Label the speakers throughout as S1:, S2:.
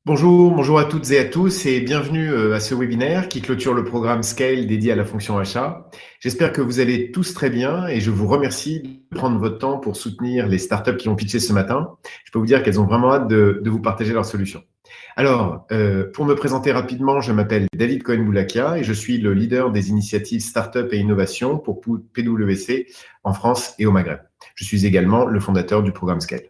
S1: Bonjour à toutes et à tous et bienvenue à ce webinaire qui clôture le programme Scale dédié à la fonction achat. J'espère que vous allez tous très bien et je vous remercie de prendre votre temps pour soutenir les startups qui ont pitché ce matin. Je peux vous dire qu'elles ont vraiment hâte de vous partager leurs solutions. Alors, pour me présenter rapidement, je m'appelle David Cohen-Boulakia et je suis le leader des initiatives Startup et Innovation pour PwC en France et au Maghreb. Je suis également le fondateur du programme Scale.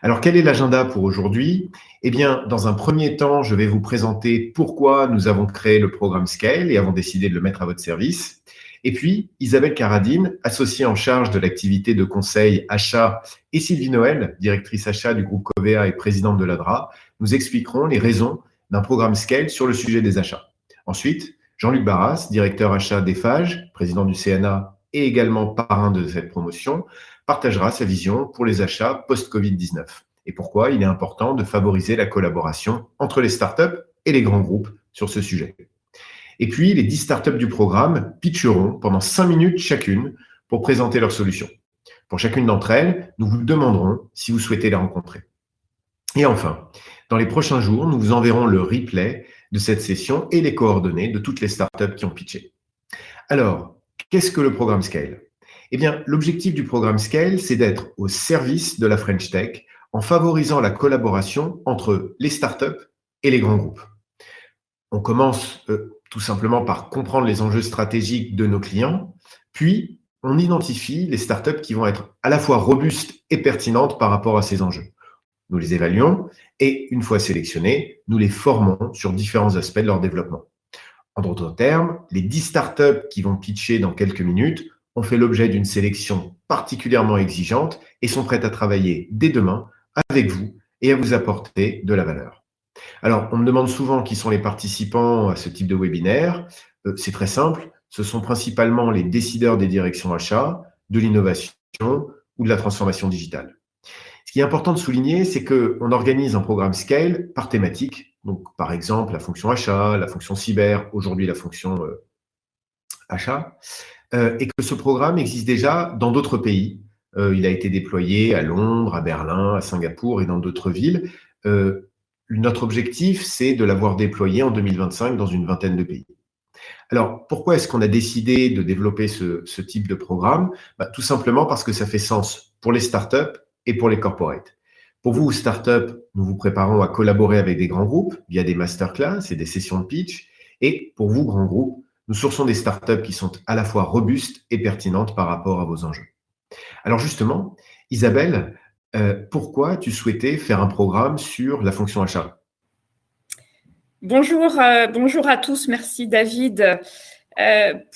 S1: Alors, quel est l'agenda pour aujourd'hui? Eh bien, dans un premier temps, je vais vous présenter pourquoi nous avons créé le programme Scale et avons décidé de le mettre à votre service. Et puis, Isabelle Caradine, associée en charge de l'activité de conseil achat, et Sylvie Noël, directrice achat du groupe Covea et présidente de l'ADRA, nous expliqueront les raisons d'un programme Scale sur le sujet des achats. Ensuite, Jean-Luc Barras, directeur achat d'Eiffage, président du CNA et également parrain de cette promotion, partagera sa vision pour les achats post-Covid-19 et pourquoi il est important de favoriser la collaboration entre les startups et les grands groupes sur ce sujet. Et puis, les 10 startups du programme pitcheront pendant 5 minutes chacune pour présenter leurs solutions. Pour chacune d'entre elles, nous vous demanderons si vous souhaitez les rencontrer. Et enfin, dans les prochains jours, nous vous enverrons le replay de cette session et les coordonnées de toutes les startups qui ont pitché. Alors, qu'est-ce que le programme Scale? Eh bien, l'objectif du programme Scale, c'est d'être au service de la French Tech en favorisant la collaboration entre les startups et les grands groupes. On commence tout simplement par comprendre les enjeux stratégiques de nos clients, puis on identifie les startups qui vont être à la fois robustes et pertinentes par rapport à ces enjeux. Nous les évaluons et, une fois sélectionnés, nous les formons sur différents aspects de leur développement. En d'autres termes, les 10 startups qui vont pitcher dans quelques minutes ont fait l'objet d'une sélection particulièrement exigeante et sont prêtes à travailler dès demain avec vous et à vous apporter de la valeur. Alors, on me demande souvent qui sont les participants à ce type de webinaire. C'est très simple, ce sont principalement les décideurs des directions achats, de l'innovation ou de la transformation digitale. Ce qui est important de souligner, c'est qu'on organise un programme Scale par thématique. Donc, par exemple, la fonction achat, la fonction cyber, aujourd'hui la fonction achat, et que ce programme existe déjà dans d'autres pays. Il a été déployé à Londres, à Berlin, à Singapour et dans d'autres villes. Notre objectif, c'est de l'avoir déployé en 2025 dans une vingtaine de pays. Alors, pourquoi est-ce qu'on a décidé de développer ce type de programme? Tout simplement parce que ça fait sens pour les startups et pour les corporates. Pour vous, startups, nous vous préparons à collaborer avec des grands groupes via des masterclass et des sessions de pitch. Et pour vous, grands groupes, nous sourçons des startups qui sont à la fois robustes et pertinentes par rapport à vos enjeux. Alors justement, Isabelle, pourquoi tu souhaitais faire un programme sur la fonction achat?
S2: Bonjour à tous, merci David.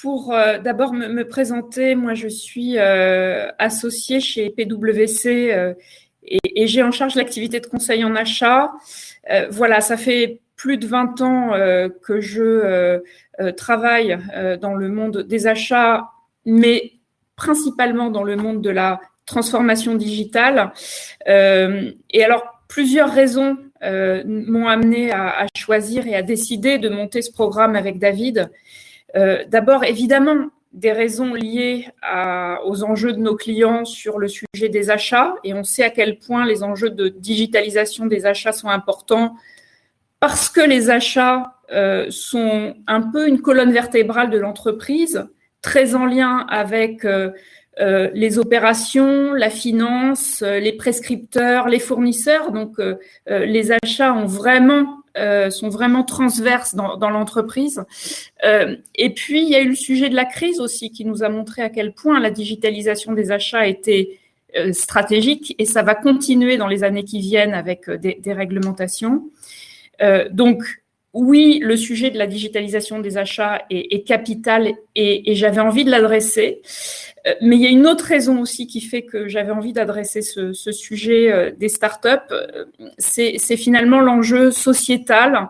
S2: Pour d'abord me présenter, moi je suis associée chez PwC et j'ai en charge l'activité de conseil en achat. Voilà, ça fait plus de 20 ans que je travaille dans le monde des achats, mais principalement dans le monde de la transformation digitale. Et alors, plusieurs raisons m'ont amené à choisir et à décider de monter ce programme avec David. D'abord, évidemment, des raisons liées aux enjeux de nos clients sur le sujet des achats. Et on sait à quel point les enjeux de digitalisation des achats sont importants parce que les achats sont un peu une colonne vertébrale de l'entreprise, très en lien avec les opérations, la finance, les prescripteurs, les fournisseurs. Donc, les achats sont vraiment transverses dans l'entreprise. Et puis, il y a eu le sujet de la crise aussi qui nous a montré à quel point la digitalisation des achats était stratégique et ça va continuer dans les années qui viennent avec des réglementations. Donc, oui, le sujet de la digitalisation des achats est capital et j'avais envie de l'adresser. Mais il y a une autre raison aussi qui fait que j'avais envie d'adresser ce sujet des startups. C'est finalement l'enjeu sociétal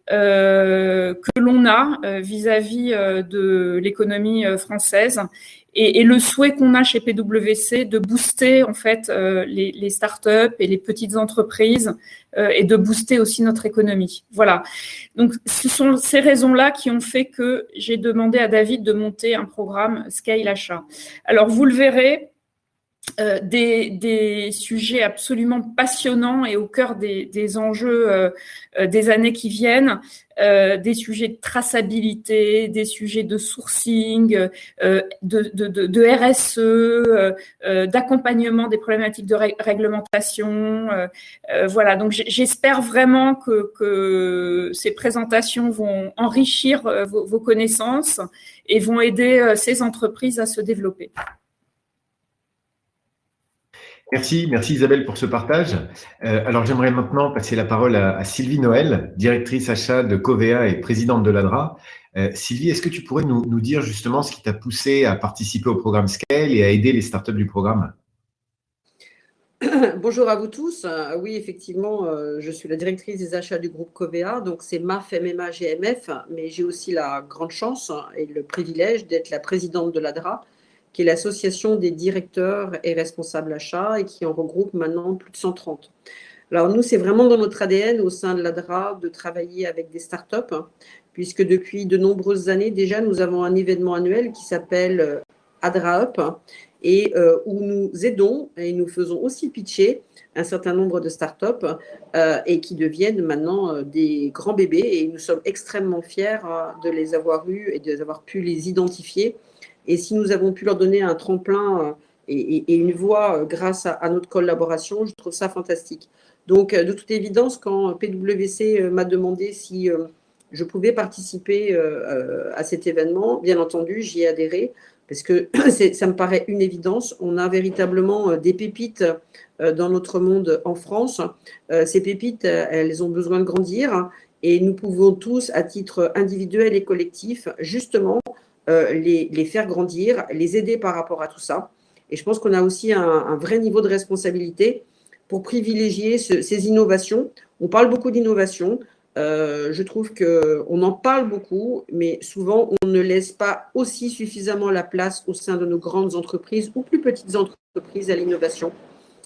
S2: que l'on a vis-à-vis de l'économie française et le souhait qu'on a chez PwC de booster en fait les startups et les petites entreprises et de booster aussi notre économie. Voilà. Donc, ce sont ces raisons-là qui ont fait que j'ai demandé à David de monter un programme Scale Achat. Alors, vous le verrez, des sujets absolument passionnants et au cœur des enjeux des années qui viennent, des sujets de traçabilité, des sujets de sourcing, de RSE, d'accompagnement des problématiques de réglementation. Voilà, donc j'espère vraiment que ces présentations vont enrichir vos connaissances et vont aider ces entreprises à se développer.
S1: Merci Isabelle pour ce partage. Alors j'aimerais maintenant passer la parole à Sylvie Noël, directrice achat de Covea et présidente de l'ADRA. Sylvie, est-ce que tu pourrais nous dire justement ce qui t'a poussé à participer au programme Scale et à aider les startups du programme?
S3: Bonjour à vous tous. Oui, effectivement, je suis la directrice des achats du groupe Covea, donc c'est MAF, MMA, GMF, mais j'ai aussi la grande chance et le privilège d'être la présidente de l'ADRA, qui est l'association des directeurs et responsables achats et qui en regroupe maintenant plus de 130. Alors nous, c'est vraiment dans notre ADN au sein de l'ADRA de travailler avec des startups, puisque depuis de nombreuses années déjà, nous avons un événement annuel qui s'appelle ADRA Up et où nous aidons et nous faisons aussi pitcher un certain nombre de startups et qui deviennent maintenant des grands bébés et nous sommes extrêmement fiers de les avoir eus et d'avoir pu les identifier. Et si nous avons pu leur donner un tremplin et une voix grâce à notre collaboration, je trouve ça fantastique. Donc, de toute évidence, quand PwC m'a demandé si je pouvais participer à cet événement, bien entendu, j'y ai adhéré parce que ça me paraît une évidence. On a véritablement des pépites dans notre monde en France. Ces pépites, elles ont besoin de grandir et nous pouvons tous, à titre individuel et collectif, justement, les faire grandir, les aider par rapport à tout ça. Et je pense qu'on a aussi un vrai niveau de responsabilité pour privilégier ces innovations. On parle beaucoup d'innovation. Je trouve qu'on en parle beaucoup, mais souvent, on ne laisse pas aussi suffisamment la place au sein de nos grandes entreprises ou plus petites entreprises à l'innovation.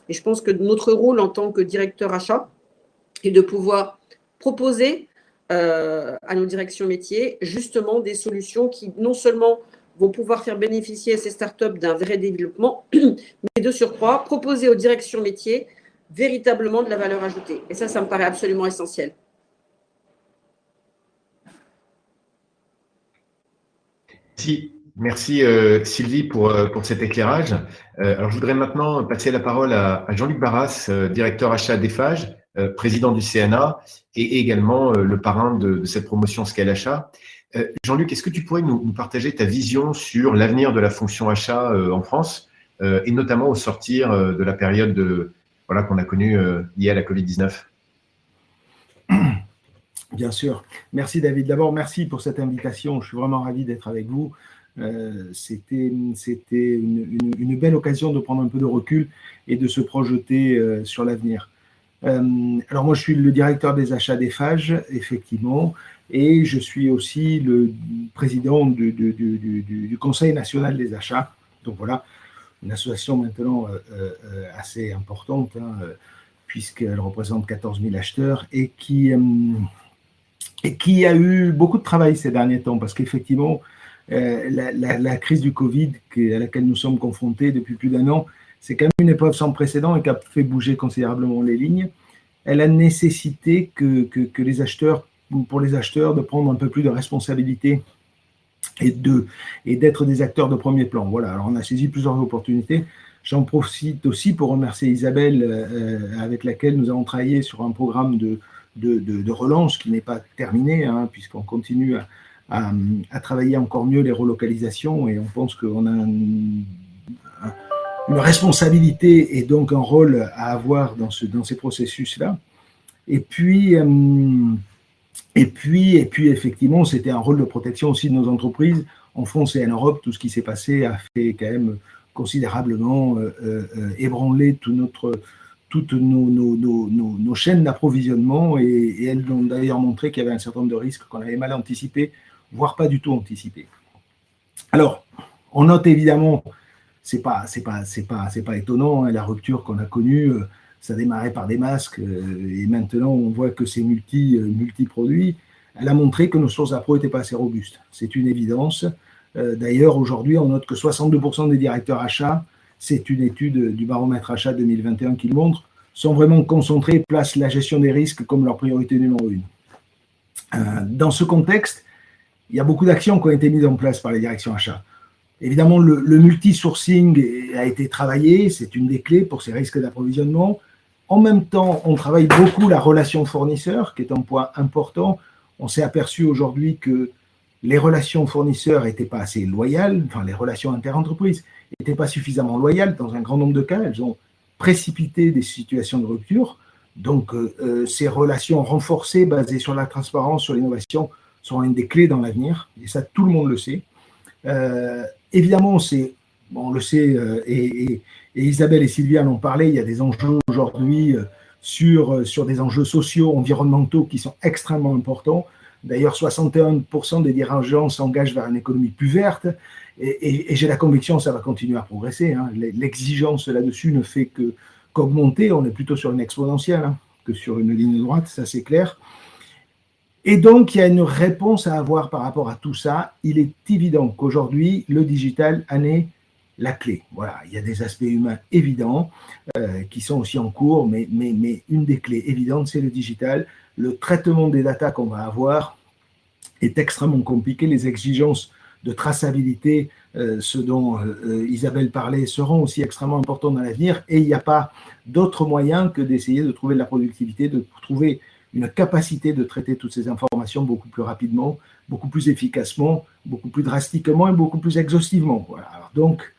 S3: Et je pense que notre rôle en tant que directeur achat est de pouvoir proposer à nos directions métiers, justement des solutions qui non seulement vont pouvoir faire bénéficier à ces startups d'un vrai développement, mais de surcroît, proposer aux directions métiers véritablement de la valeur ajoutée. Et ça me paraît absolument essentiel.
S1: Merci Sylvie pour cet éclairage. Alors je voudrais maintenant passer la parole à Jean-Luc Barras, directeur achat d'Eiffage, président du CNA et également le parrain de cette promotion Scale Achat. Jean-Luc, est-ce que tu pourrais nous partager ta vision sur l'avenir de la fonction achat en France et notamment au sortir de la période qu'on a connue liée à la Covid-19?
S4: Bien sûr. Merci David. D'abord, merci pour cette invitation. Je suis vraiment ravi d'être avec vous. C'était une belle occasion de prendre un peu de recul et de se projeter sur l'avenir. Alors moi, je suis le directeur des achats d'Eiffage, effectivement, et je suis aussi le président du Conseil national des achats. Donc voilà, une association maintenant assez importante, puisqu'elle représente 14 000 acheteurs et qui a eu beaucoup de travail ces derniers temps, parce qu'effectivement, la crise du Covid à laquelle nous sommes confrontés depuis plus d'un an, c'est quand même une épreuve sans précédent et qui a fait bouger considérablement les lignes. Elle a nécessité que les acheteurs, pour les acheteurs, de prendre un peu plus de responsabilité et d'être des acteurs de premier plan. Voilà, alors on a saisi plusieurs opportunités. J'en profite aussi pour remercier Isabelle, avec laquelle nous avons travaillé sur un programme de relance qui n'est pas terminé, puisqu'on continue à travailler encore mieux les relocalisations et on pense qu'on a une responsabilité et donc un rôle à avoir dans ces processus-là. Et puis effectivement, c'était un rôle de protection aussi de nos entreprises. En France et en Europe, tout ce qui s'est passé a fait quand même considérablement ébranler toutes nos chaînes d'approvisionnement et elles ont d'ailleurs montré qu'il y avait un certain nombre de risques qu'on avait mal anticipés, voire pas du tout anticipés. Alors, on note évidemment, c'est pas étonnant, la rupture qu'on a connue, ça démarrait par des masques et maintenant on voit que c'est multi-produits. Elle a montré que nos sources d'appro n'étaient pas assez robustes. C'est une évidence. D'ailleurs, aujourd'hui, on note que 62% des directeurs achats c'est une étude du baromètre achat 2021 qui le montre, sont vraiment concentrés, placent la gestion des risques comme leur priorité numéro 1. Dans ce contexte, il y a beaucoup d'actions qui ont été mises en place par les directions achats. Évidemment, le multi-sourcing a été travaillé, c'est une des clés pour ces risques d'approvisionnement. En même temps, on travaille beaucoup la relation fournisseur, qui est un point important. On s'est aperçu aujourd'hui que les relations fournisseurs n'étaient pas assez loyales, enfin les relations interentreprises n'étaient pas suffisamment loyales dans un grand nombre de cas. Elles ont précipité des situations de rupture. Donc, ces relations renforcées, basées sur la transparence, sur l'innovation, seront une des clés dans l'avenir. Et ça, tout le monde le sait. Évidemment, on le sait, et Isabelle et Sylvia en ont parlé, il y a des enjeux aujourd'hui sur des enjeux sociaux, environnementaux qui sont extrêmement importants. D'ailleurs, 61% des dirigeants s'engagent vers une économie plus verte et j'ai la conviction que ça va continuer à progresser. Hein. L'exigence là-dessus ne fait qu'augmenter. On est plutôt sur une exponentielle que sur une ligne droite, ça c'est clair. Et donc, il y a une réponse à avoir par rapport à tout ça. Il est évident qu'aujourd'hui, le digital en est la clé. Voilà, il y a des aspects humains évidents qui sont aussi en cours, mais une des clés évidentes, c'est le digital. Le traitement des datas qu'on va avoir est extrêmement compliqué. Les exigences de traçabilité, ce dont Isabelle parlait, seront aussi extrêmement importantes dans l'avenir. Et il n'y a pas d'autre moyen que d'essayer de trouver de la productivité, de trouver une capacité de traiter toutes ces informations beaucoup plus rapidement, beaucoup plus efficacement, beaucoup plus drastiquement et beaucoup plus exhaustivement. Voilà. Alors donc,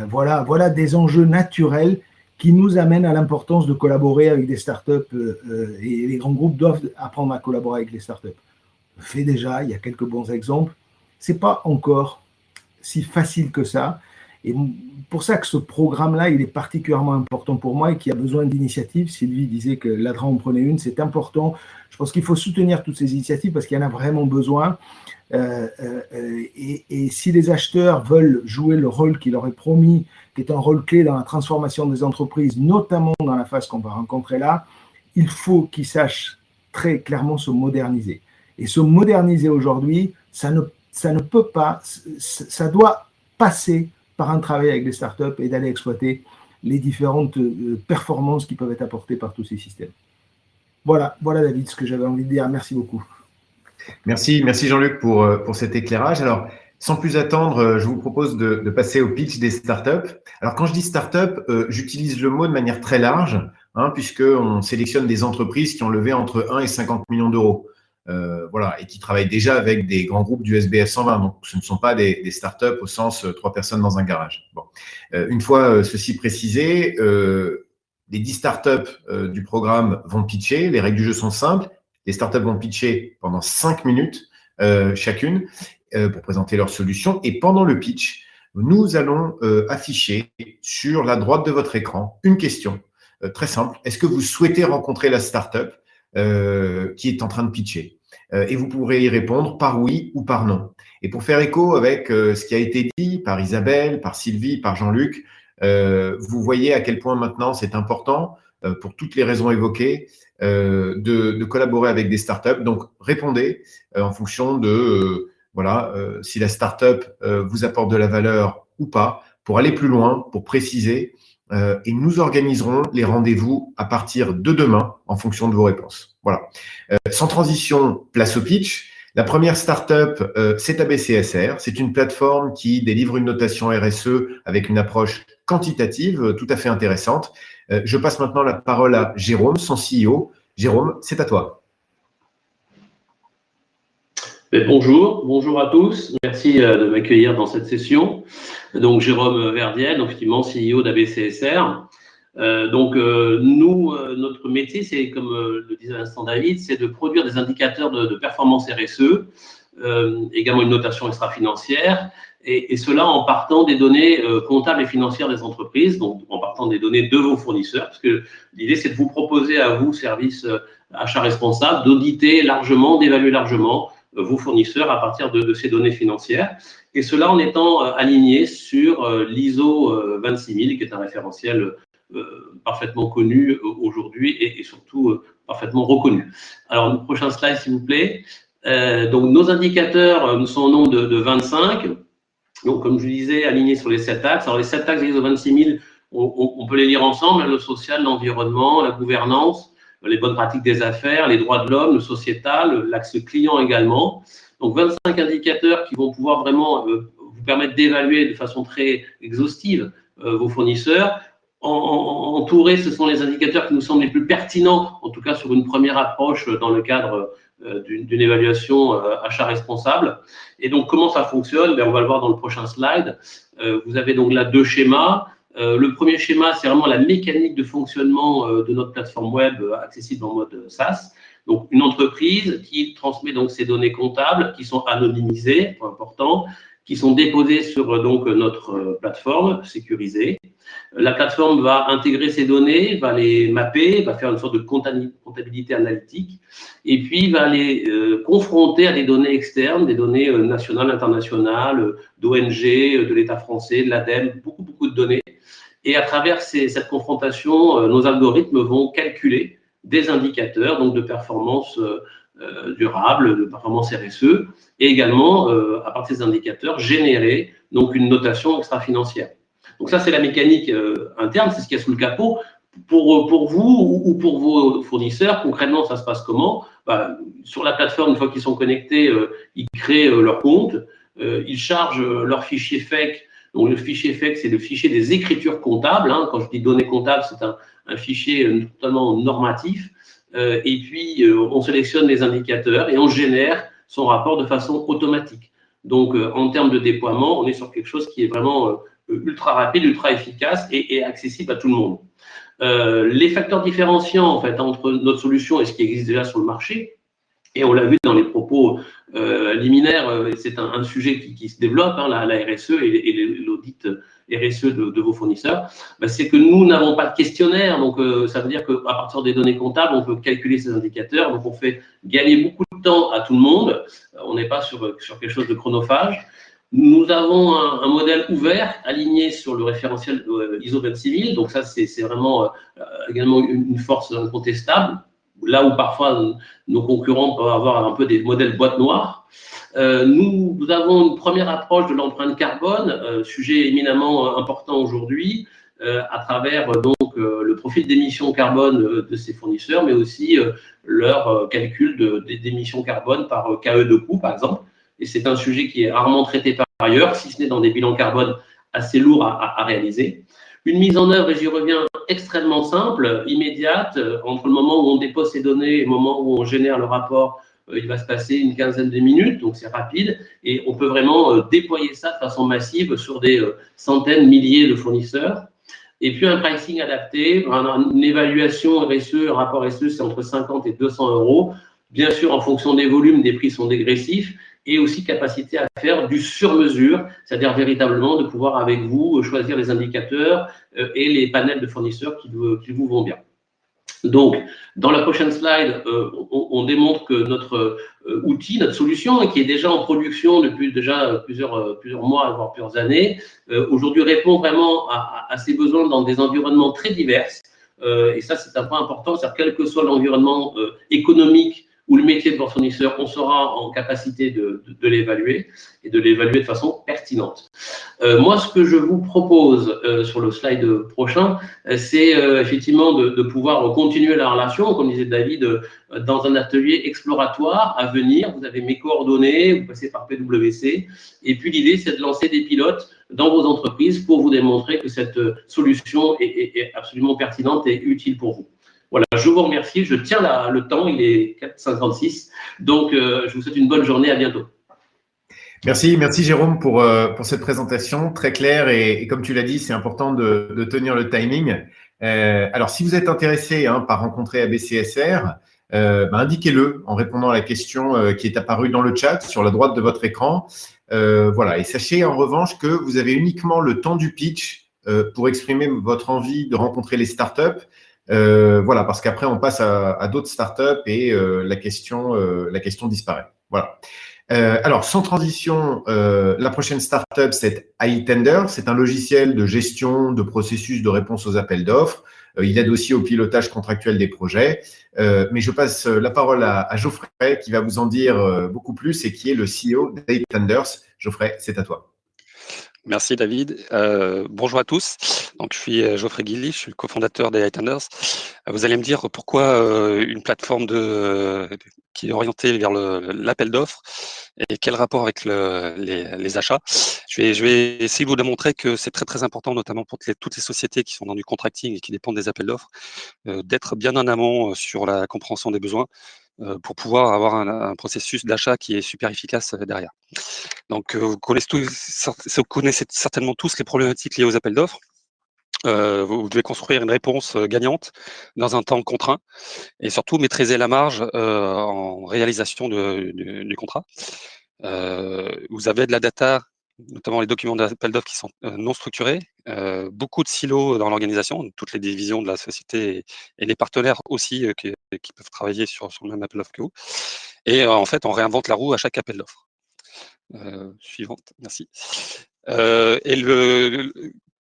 S4: voilà des enjeux naturels qui nous amènent à l'importance de collaborer avec des startups et les grands groupes doivent apprendre à collaborer avec les startups. On le fait déjà, il y a quelques bons exemples. Ce n'est pas encore si facile que ça. Et pour ça que ce programme-là, il est particulièrement important pour moi et qu'il y a besoin d'initiatives. Sylvie disait que l'ADRA en prenait une, c'est important. Je pense qu'il faut soutenir toutes ces initiatives parce qu'il y en a vraiment besoin. Et si les acheteurs veulent jouer le rôle qu'il leur est promis, qui est un rôle clé dans la transformation des entreprises, notamment dans la phase qu'on va rencontrer là, il faut qu'ils sachent très clairement se moderniser. Et se moderniser aujourd'hui, ça ne peut pas, ça doit passer par un travail avec les startups et d'aller exploiter les différentes performances qui peuvent être apportées par tous ces systèmes. Voilà David, ce que j'avais envie de dire. Merci beaucoup.
S1: Merci Jean-Luc pour cet éclairage. Alors, sans plus attendre, je vous propose de passer au pitch des startups. Alors, quand je dis startup, j'utilise le mot de manière très large, puisqu'on sélectionne des entreprises qui ont levé entre 1 et 50 millions d'euros. Voilà, et qui travaillent déjà avec des grands groupes du SBF 120. Donc, ce ne sont pas des startups au sens 3 personnes dans un garage. Bon. Une fois ceci précisé, les 10 startups du programme vont pitcher. Les règles du jeu sont simples. Les startups vont pitcher pendant 5 minutes chacune pour présenter leur solution. Et pendant le pitch, nous allons afficher sur la droite de votre écran une question très simple. Est-ce que vous souhaitez rencontrer la startup qui est en train de pitcher? Et vous pourrez y répondre par oui ou par non. Et pour faire écho avec ce qui a été dit par Isabelle, par Sylvie, par Jean-Luc, vous voyez à quel point maintenant c'est important, pour toutes les raisons évoquées, de collaborer avec des startups. Donc, répondez en fonction de si la startup vous apporte de la valeur ou pas, pour aller plus loin, pour préciser. Et nous organiserons les rendez-vous à partir de demain en fonction de vos réponses. Voilà. Sans transition, place au pitch. La première startup, c'est ABCSR. C'est une plateforme qui délivre une notation RSE avec une approche quantitative tout à fait intéressante. Je passe maintenant la parole à Jérôme, son CEO. Jérôme, c'est à toi.
S5: Bonjour à tous. Merci de m'accueillir dans cette session. Donc, Jérôme Verdiel, effectivement, CEO d'ABCSR. Nous, notre métier, c'est, comme le disait à l'instant David, c'est de produire des indicateurs de performance RSE, également une notation extra-financière, et cela en partant des données comptables et financières des entreprises, donc en partant des données de vos fournisseurs, parce que l'idée, c'est de vous proposer à vous, service achat responsable, d'auditer largement, d'évaluer largement vos fournisseurs à partir de ces données financières, et cela en étant aligné sur l'ISO 26000, qui est un référentiel parfaitement connu aujourd'hui et surtout parfaitement reconnu. Alors, le prochain slide, s'il vous plaît. Donc, nos indicateurs sont au nombre de 25. Donc, comme je vous disais, alignés sur les 7 axes. Alors, les 7 axes ISO 26000, on peut les lire ensemble, le social, l'environnement, la gouvernance, les bonnes pratiques des affaires, les droits de l'homme, le sociétal, l'axe client également. Donc, 25 indicateurs qui vont pouvoir vraiment vous permettre d'évaluer de façon très exhaustive vos fournisseurs. Entourés, ce sont les indicateurs qui nous semblent les plus pertinents, en tout cas sur une première approche dans le cadre d'une évaluation achat responsable. Et donc, comment ça fonctionne? On va le voir dans le prochain slide. Vous avez donc là 2 schémas. Le premier schéma, c'est vraiment la mécanique de fonctionnement de notre plateforme web accessible en mode SaaS. Donc, une entreprise qui transmet donc ses données comptables qui sont anonymisées, point important, qui sont déposées sur donc notre plateforme sécurisée. La plateforme va intégrer ces données, va les mapper, va faire une sorte de comptabilité analytique et puis va les confronter à des données externes, des données nationales, internationales, d'ONG, de l'État français, de l'ADEME, beaucoup de données. Et à travers cette confrontation, nos algorithmes vont calculer des indicateurs donc de performance durable, de performance RSE, et également, à partir des indicateurs, générer donc une notation extra-financière. Donc ça, c'est la mécanique interne, c'est ce qu'il y a sous le capot. Pour vous ou pour vos fournisseurs, concrètement, ça se passe comment? Sur la plateforme, une fois qu'ils sont connectés, ils créent leur compte, ils chargent leur fichier FEC. Donc, le fichier FEC, c'est le fichier des écritures comptables. Hein. Quand je dis données comptables, c'est un fichier totalement normatif. Et puis, on sélectionne les indicateurs et on génère son rapport de façon automatique. Donc, en termes de déploiement, on est sur quelque chose qui est vraiment ultra rapide, ultra efficace et accessible à tout le monde. Les facteurs différenciants, en fait, entre notre solution et ce qui existe déjà sur le marché, et on l'a vu dans les propos liminaires, c'est un sujet qui se développe, hein, la RSE et l'audit RSE de vos fournisseurs, c'est que nous n'avons pas de questionnaire, donc ça veut dire qu'à partir des données comptables, on peut calculer ces indicateurs, donc on fait gagner beaucoup de temps à tout le monde, on n'est pas sur quelque chose de chronophage. Nous avons un modèle ouvert aligné sur le référentiel ISO 26000, donc ça c'est vraiment également une force incontestable. Là où parfois nos concurrents peuvent avoir un peu des modèles boîte noire. Nous avons une première approche de l'empreinte carbone, sujet éminemment important aujourd'hui, à travers donc le profil d'émissions carbone de ces fournisseurs, mais aussi leur calcul d'émissions carbone par KE de coût, par exemple. Et c'est un sujet qui est rarement traité par ailleurs, si ce n'est dans des bilans carbone assez lourds à réaliser. Une mise en œuvre, et j'y reviens, extrêmement simple, immédiate, entre le moment où on dépose ces données et le moment où on génère le rapport, il va se passer une quinzaine de minutes, donc c'est rapide, et on peut vraiment déployer ça de façon massive sur des centaines, milliers de fournisseurs. Et puis un pricing adapté, une évaluation RSE, un rapport RSE, c'est entre 50 et 200 €. Bien sûr, en fonction des volumes, des prix sont dégressifs, et aussi capacité à faire du sur-mesure, c'est-à-dire véritablement de pouvoir avec vous choisir les indicateurs et les panels de fournisseurs qui vous vont bien. Donc, dans la prochaine slide, on démontre que notre outil, notre solution, qui est déjà en production depuis déjà plusieurs mois, voire plusieurs années, aujourd'hui répond vraiment à ces besoins dans des environnements très divers. Et ça, c'est un point important, c'est-à-dire quel que soit l'environnement économique ou le métier de votre fournisseur, on sera en capacité de l'évaluer et de l'évaluer de façon pertinente. Moi, ce que je vous propose sur le slide prochain, c'est effectivement de pouvoir continuer la relation, comme disait David, dans un atelier exploratoire à venir. Vous avez mes coordonnées, vous passez par PwC. Et puis, l'idée, c'est de lancer des pilotes dans vos entreprises pour vous démontrer que cette solution est absolument pertinente et utile pour vous. Voilà, je vous remercie. Je tiens le temps, il est 4h56. Donc, je vous souhaite une bonne journée. À bientôt.
S1: Merci Jérôme pour cette présentation très claire et comme tu l'as dit, c'est important de tenir le timing. Alors, si vous êtes intéressé par rencontrer ABCSR, indiquez-le en répondant à la question qui est apparue dans le chat sur la droite de votre écran. Voilà, et sachez en revanche que vous avez uniquement le temps du pitch pour exprimer votre envie de rencontrer les startups. Voilà, parce qu'après on passe à d'autres startups et la question disparaît. Voilà. Alors, sans transition, la prochaine startup, c'est iTender. C'est un logiciel de gestion de processus de réponse aux appels d'offres. Il aide aussi au pilotage contractuel des projets. Mais je passe la parole à Geoffrey qui va vous en dire beaucoup plus et qui est le CEO d'iTenders. Geoffrey, c'est à toi.
S6: Merci David. Bonjour à tous. Donc je suis Geoffrey Guilly, je suis le cofondateur des Lightenders. Vous allez me dire pourquoi une plateforme qui est orientée vers l'appel d'offres et quel rapport avec les achats. Je vais essayer de vous démontrer que c'est très très important, notamment pour toutes les sociétés qui sont dans du contracting et qui dépendent des appels d'offres, d'être bien en amont sur la compréhension des besoins pour pouvoir avoir un processus d'achat qui est super efficace derrière. Donc, vous connaissez certainement tous les problématiques liées aux appels d'offres. Vous devez construire une réponse gagnante dans un temps contraint et surtout maîtriser la marge en réalisation du contrat. Vous avez de la data, notamment les documents d'appel d'offres qui sont non structurés, beaucoup de silos dans l'organisation, toutes les divisions de la société et les partenaires aussi qui peuvent travailler sur le même appel d'offres que vous. Et en fait, on réinvente la roue à chaque appel d'offres. Suivante, merci.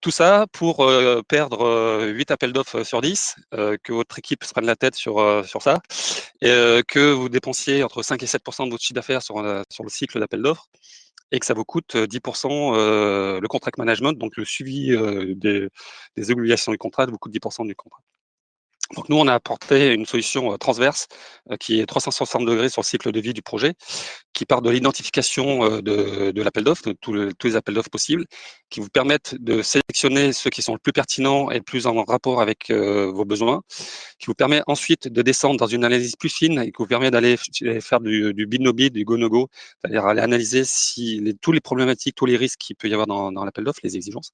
S6: Tout ça pour perdre 8 appels d'offres sur 10, que votre équipe se prenne la tête sur ça, et que vous dépensiez entre 5 et 7% de votre chiffre d'affaires sur le cycle d'appel d'offres, et que ça vous coûte 10% le contract management, donc le suivi des obligations du contrat, vous coûte 10% du contrat. Donc nous, on a apporté une solution transverse qui est 360 degrés sur le cycle de vie du projet, qui part de l'identification de l'appel d'offres, de tous les appels d'offres possibles, qui vous permettent de sélectionner ceux qui sont le plus pertinents et le plus en rapport avec vos besoins, qui vous permet ensuite de descendre dans une analyse plus fine et qui vous permet d'aller faire du bid no bid, du go no go, c'est-à-dire aller analyser tous les problématiques, tous les risques qu'il peut y avoir dans l'appel d'offres, les exigences.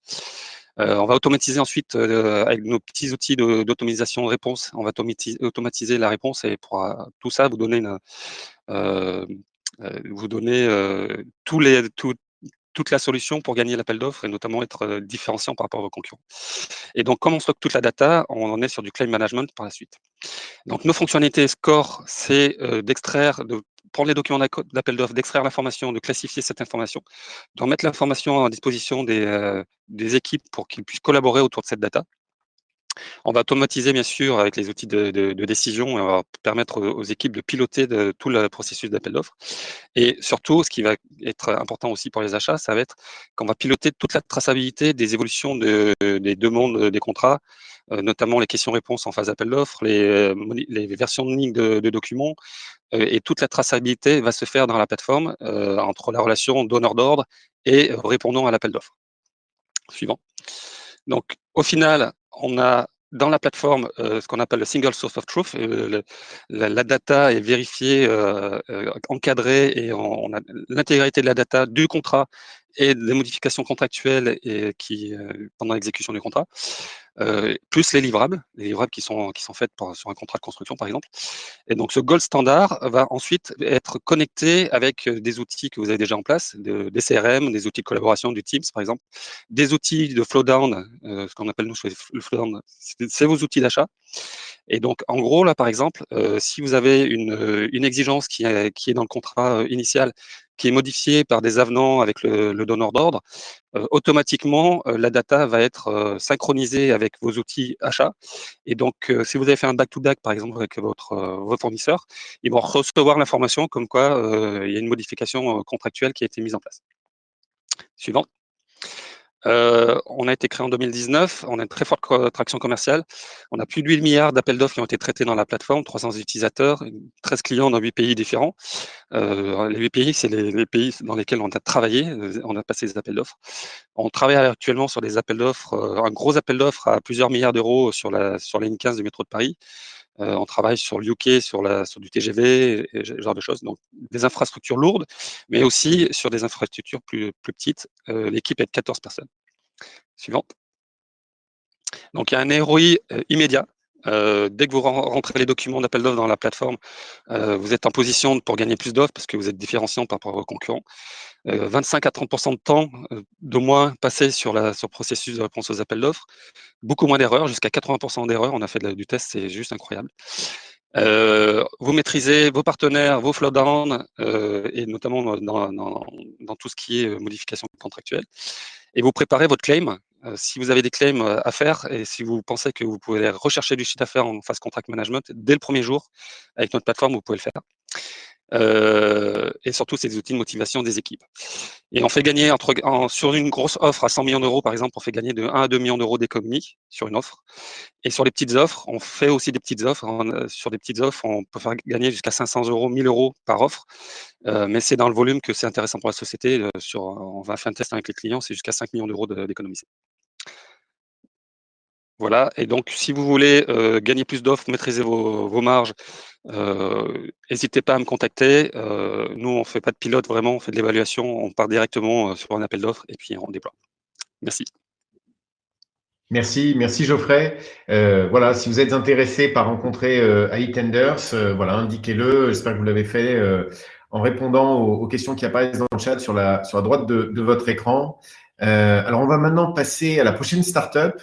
S6: On va automatiser ensuite avec nos petits outils d'automatisation de réponse. On va automatiser la réponse et pour tout ça vous donner toute la solution pour gagner l'appel d'offres et notamment être différenciant par rapport à vos concurrents. Et donc, comme on stocke toute la data, on en est sur du claim management par la suite. Donc, nos fonctionnalités Score, c'est de prendre les documents d'appel d'offres, d'extraire l'information, de classifier cette information, de remettre l'information à disposition des équipes pour qu'ils puissent collaborer autour de cette data. On va automatiser, bien sûr, avec les outils de décision, et on va permettre aux équipes de piloter tout le processus d'appel d'offres. Et surtout, ce qui va être important aussi pour les achats, ça va être qu'on va piloter toute la traçabilité des évolutions des demandes des contrats, notamment les questions-réponses en phase d'appel d'offres, les versions de ligne de documents, et toute la traçabilité va se faire dans la plateforme entre la relation donneur d'ordre et répondant à l'appel d'offres. Suivant. Donc, au final, on a dans la plateforme ce qu'on appelle le single source of truth. La data est vérifiée, encadrée, et on a l'intégralité de la data du contrat et des modifications contractuelles pendant l'exécution du contrat, plus les livrables qui sont faites sur un contrat de construction, par exemple. Et donc, ce gold standard va ensuite être connecté avec des outils que vous avez déjà en place, des CRM, des outils de collaboration, du Teams, par exemple, des outils de flow down, ce qu'on appelle nous le flow down, c'est vos outils d'achat. Et donc, en gros, là, par exemple, si vous avez une exigence qui est dans le contrat initial, qui est modifiée par des avenants avec le donneur d'ordre, automatiquement, la data va être synchronisée avec vos outils achats. Et donc, si vous avez fait un back-to-back, par exemple, avec vos fournisseurs, ils vont recevoir l'information comme quoi il y a une modification contractuelle qui a été mise en place. Suivant. On a été créé en 2019, on a une très forte traction commerciale. On a plus de 8 milliards d'appels d'offres qui ont été traités dans la plateforme, 300 utilisateurs, 13 clients dans 8 pays différents. Les 8 pays, c'est les pays dans lesquels on a travaillé, on a passé des appels d'offres. On travaille actuellement sur des appels d'offres, un gros appel d'offres à plusieurs milliards d'euros sur la ligne 15 du métro de Paris. On travaille sur le UK, sur du TGV, et ce genre de choses. Donc, des infrastructures lourdes, mais aussi sur des infrastructures plus petites. L'équipe est de 14 personnes. Suivante. Donc, il y a un ROI immédiat. Dès que vous rentrez les documents d'appel d'offres dans la plateforme, vous êtes en position pour gagner plus d'offres parce que vous êtes différenciant par rapport à vos concurrents. 25 à 30% de temps de moins passé sur le processus de réponse aux appels d'offres. Beaucoup moins d'erreurs, jusqu'à 80% d'erreurs. On a fait du test, c'est juste incroyable. Vous maîtrisez vos partenaires, vos flow down, et notamment dans tout ce qui est modification contractuelle. Et vous préparez votre claim. Si vous avez des claims à faire et si vous pensez que vous pouvez rechercher du chiffre d'affaires en phase contract management, dès le premier jour, avec notre plateforme, vous pouvez le faire. et surtout, c'est des outils de motivation des équipes. Et on fait gagner sur une grosse offre à 100 millions d'euros, par exemple, on fait gagner de 1 à 2 millions d'euros d'économie sur une offre. Et sur les petites offres, on fait aussi des petites offres. Sur des petites offres, on peut faire gagner jusqu'à 500 euros, 1000 euros par offre. Mais c'est dans le volume que c'est intéressant pour la société. On va faire un test avec les clients, c'est jusqu'à 5 millions d'euros d'économiser. Voilà, et donc si vous voulez gagner plus d'offres, maîtriser vos marges, n'hésitez pas à me contacter. Nous, on ne fait pas de pilote vraiment, on fait de l'évaluation, on part directement sur un appel d'offres et puis on déploie. Merci.
S1: Merci Geoffrey. Voilà, si vous êtes intéressé par rencontrer iTenders, voilà, indiquez-le. J'espère que vous l'avez fait en répondant aux questions qui apparaissent dans le chat sur la droite de votre écran. Alors, on va maintenant passer à la prochaine startup,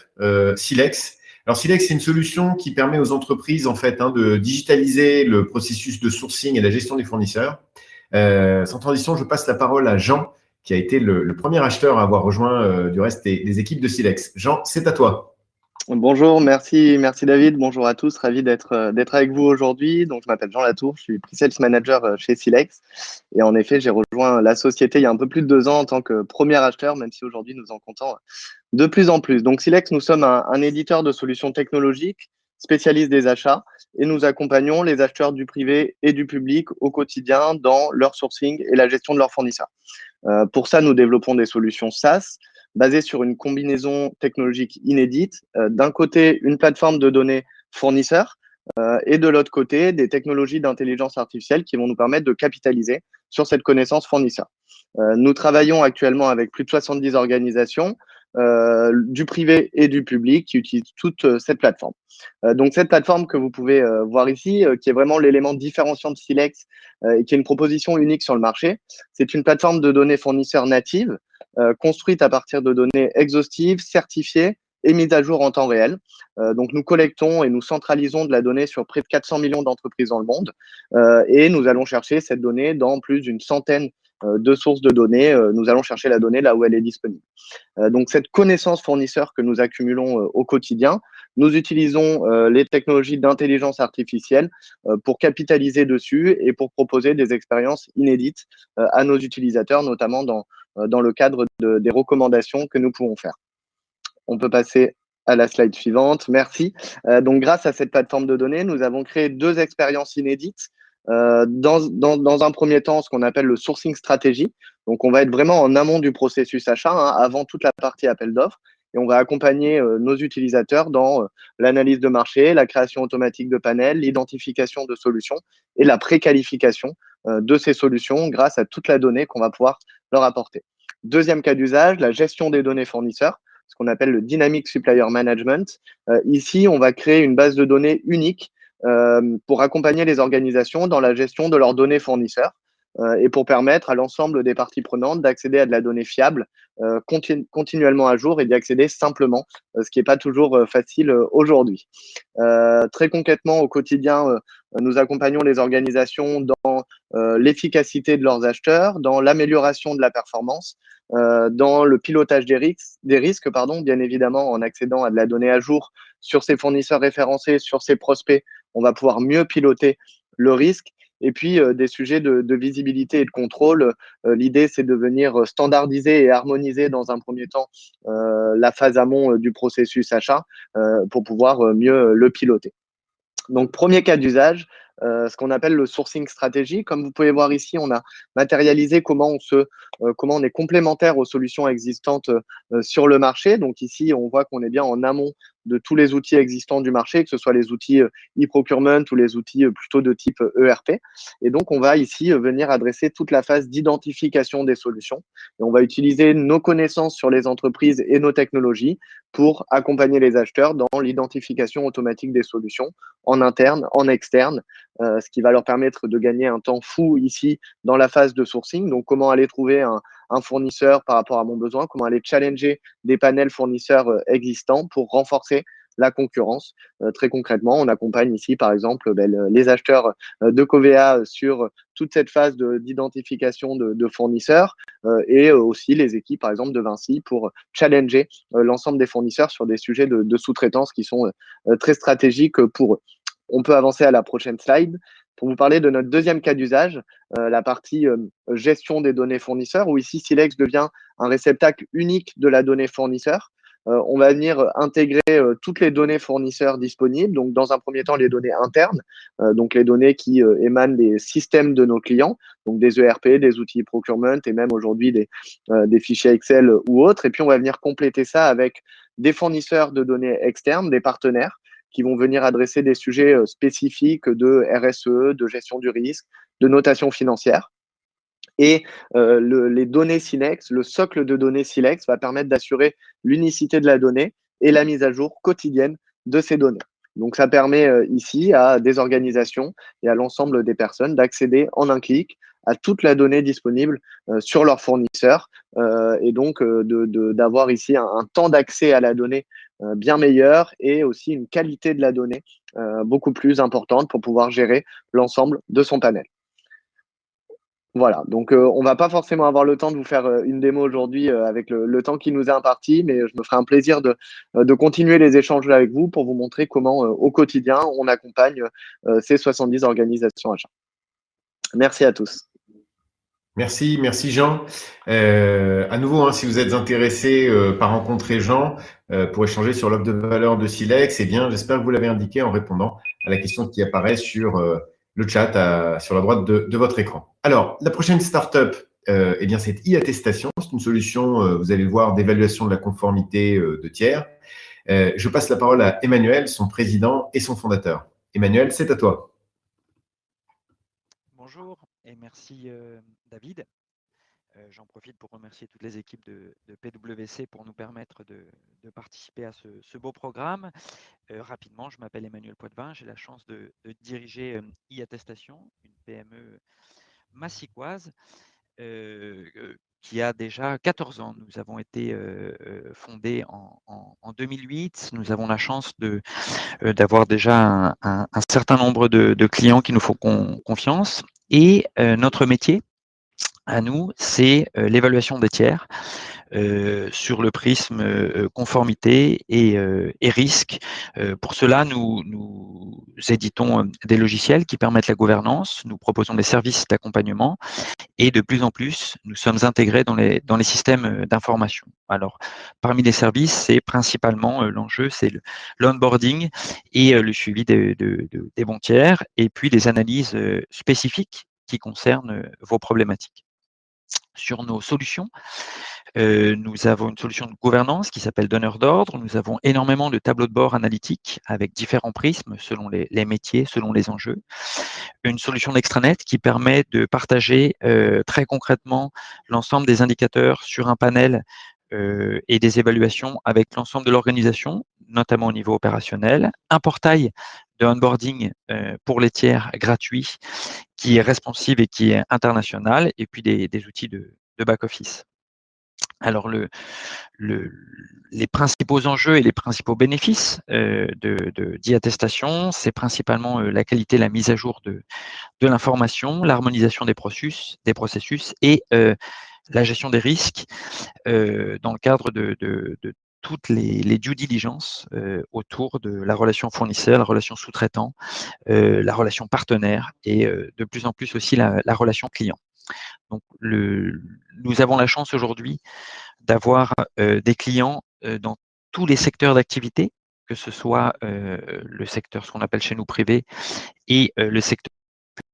S1: Silex. Alors, Silex, c'est une solution qui permet aux entreprises en fait de digitaliser le processus de sourcing et la gestion des fournisseurs. Sans transition, je passe la parole à Jean, qui a été le premier acheteur à avoir rejoint du reste des équipes de Silex. Jean, c'est à toi.
S7: Bonjour, merci David. Bonjour à tous, ravi d'être avec vous aujourd'hui. Donc, je m'appelle Jean Latour, je suis Pre-Sales Manager chez Silex. Et en effet, j'ai rejoint la société il y a un peu plus de 2 ans en tant que premier acheteur, même si aujourd'hui nous en comptons de plus en plus. Donc, Silex, nous sommes un éditeur de solutions technologiques, spécialiste des achats, et nous accompagnons les acheteurs du privé et du public au quotidien dans leur sourcing et la gestion de leurs fournisseurs. Pour ça, nous développons des solutions SaaS basées sur une combinaison technologique inédite. D'un côté, une plateforme de données fournisseurs et de l'autre côté, des technologies d'intelligence artificielle qui vont nous permettre de capitaliser sur cette connaissance fournisseur. Nous travaillons actuellement avec plus de 70 organisations du privé et du public qui utilisent toute cette plateforme. Donc, cette plateforme que vous pouvez voir ici, qui est vraiment l'élément différenciant de Silex et qui est une proposition unique sur le marché, c'est une plateforme de données fournisseurs native construite à partir de données exhaustives, certifiées et mises à jour en temps réel. Donc, nous collectons et nous centralisons de la donnée sur près de 400 millions d'entreprises dans le monde et nous allons chercher cette donnée dans plus d'une centaine de sources de données. Nous allons chercher la donnée là où elle est disponible. Donc, cette connaissance fournisseur que nous accumulons au quotidien, nous utilisons les technologies d'intelligence artificielle pour capitaliser dessus et pour proposer des expériences inédites à nos utilisateurs, notamment dans le cadre des recommandations que nous pouvons faire. On peut passer à la slide suivante. Merci. Donc, grâce à cette plateforme de données, nous avons créé 2 expériences inédites. Dans un premier temps, ce qu'on appelle le sourcing stratégie. Donc, on va être vraiment en amont du processus achat, avant toute la partie appel d'offres. Et on va accompagner nos utilisateurs dans l'analyse de marché, la création automatique de panels, l'identification de solutions et la préqualification de ces solutions grâce à toute la donnée qu'on va pouvoir leur apporter. Deuxième cas d'usage, la gestion des données fournisseurs, ce qu'on appelle le Dynamic Supplier Management. Ici, on va créer une base de données unique pour accompagner les organisations dans la gestion de leurs données fournisseurs et pour permettre à l'ensemble des parties prenantes d'accéder à de la donnée fiable, continuellement à jour et d'y accéder simplement, ce qui n'est pas toujours facile aujourd'hui. Très concrètement, au quotidien, nous accompagnons les organisations dans l'efficacité de leurs acheteurs, dans l'amélioration de la performance, dans le pilotage des risques, bien évidemment, en accédant à de la donnée à jour sur ces fournisseurs référencés, sur ces prospects, on va pouvoir mieux piloter le risque. Et puis, des sujets de visibilité et de contrôle. L'idée, c'est de venir standardiser et harmoniser dans un premier temps la phase amont du processus achat pour pouvoir mieux le piloter. Donc, premier cas d'usage, ce qu'on appelle le sourcing stratégie. Comme vous pouvez voir ici, on a matérialisé comment on est complémentaire aux solutions existantes sur le marché. Donc ici, on voit qu'on est bien en amont de tous les outils existants du marché, que ce soit les outils e-procurement ou les outils plutôt de type ERP. Et donc, on va ici venir adresser toute la phase d'identification des solutions. Et on va utiliser nos connaissances sur les entreprises et nos technologies pour accompagner les acheteurs dans l'identification automatique des solutions en interne, en externe, ce qui va leur permettre de gagner un temps fou ici dans la phase de sourcing. Donc, comment aller trouver un fournisseur par rapport à mon besoin, comment aller challenger des panels fournisseurs existants pour renforcer la concurrence. Très concrètement, on accompagne ici, par exemple, les acheteurs de Covea sur toute cette phase d'identification de fournisseurs et aussi les équipes, par exemple, de Vinci pour challenger l'ensemble des fournisseurs sur des sujets de sous-traitance qui sont très stratégiques pour eux. On peut avancer à la prochaine slide. pour vous parler de notre deuxième cas d'usage, la partie gestion des données fournisseurs, où ici Silex devient un réceptacle unique de la donnée fournisseur. On va venir intégrer toutes les données fournisseurs disponibles. Donc, dans un premier temps, les données internes, donc les données qui émanent des systèmes de nos clients, donc des ERP, des outils procurement et même aujourd'hui des fichiers Excel ou autres. Et puis, on va venir compléter ça avec des fournisseurs de données externes, des partenaires qui vont venir adresser des sujets spécifiques de RSE, de gestion du risque, de notation financière. Et les données Silex, le socle de données Silex va permettre d'assurer l'unicité de la donnée et la mise à jour quotidienne de ces données. Donc, ça permet ici à des organisations et à l'ensemble des personnes d'accéder en un clic à toute la donnée disponible sur leur fournisseur et donc d'avoir ici un temps d'accès à la donnée bien meilleur et aussi une qualité de la donnée beaucoup plus importante pour pouvoir gérer l'ensemble de son panel. Voilà, donc on va pas forcément avoir le temps de vous faire une démo aujourd'hui avec le temps qui nous est imparti, mais je me ferai un plaisir de continuer les échanges avec vous pour vous montrer comment au quotidien on accompagne ces 70 organisations achats. Merci à tous.
S1: Merci Jean. À nouveau, hein, si vous êtes intéressé par rencontrer Jean pour échanger sur l'offre de valeur de Silex, eh bien, j'espère que vous l'avez indiqué en répondant à la question qui apparaît sur le chat sur la droite de votre écran. Alors, la prochaine startup, eh bien, c'est e-attestation. C'est une solution, vous allez le voir, d'évaluation de la conformité de tiers. Je passe la parole à Emmanuel, son président et son fondateur. Emmanuel, c'est à toi.
S8: Bonjour et merci David. J'en profite pour remercier toutes les équipes de PwC pour nous permettre de participer à ce beau programme. Rapidement, je m'appelle Emmanuel Poitvin, j'ai la chance de diriger e-attestation, une PME massicoise qui a déjà 14 ans. Nous avons été fondés en 2008. Nous avons la chance d'avoir déjà un certain nombre de clients qui nous font confiance. Et notre métier, à nous, c'est l'évaluation des tiers sur le prisme conformité et risque. Pour cela, nous éditons des logiciels qui permettent la gouvernance, nous proposons des services d'accompagnement et de plus en plus, nous sommes intégrés dans les systèmes d'information. Alors, parmi les services, c'est principalement l'enjeu, c'est l'onboarding et le suivi des bons tiers et puis des analyses spécifiques qui concernent vos problématiques. Sur nos solutions, nous avons une solution de gouvernance qui s'appelle donneur d'ordre. Nous avons énormément de tableaux de bord analytiques avec différents prismes selon les métiers, selon les enjeux. Une solution d'extranet qui permet de partager très concrètement l'ensemble des indicateurs sur un panel et des évaluations avec l'ensemble de l'organisation, notamment au niveau opérationnel. Un portail de onboarding pour les tiers gratuit qui est responsive et qui est international, et puis des outils de back-office. Alors, les principaux enjeux et les principaux bénéfices d'e-attestation, c'est principalement la qualité, la mise à jour de l'information, l'harmonisation des processus et la gestion des risques dans le cadre de toutes les due diligence autour de la relation fournisseur, la relation sous-traitant, la relation partenaire et de plus en plus aussi la relation client. Donc, nous avons la chance aujourd'hui d'avoir des clients dans tous les secteurs d'activité, que ce soit le secteur, ce qu'on appelle chez nous privé, et le secteur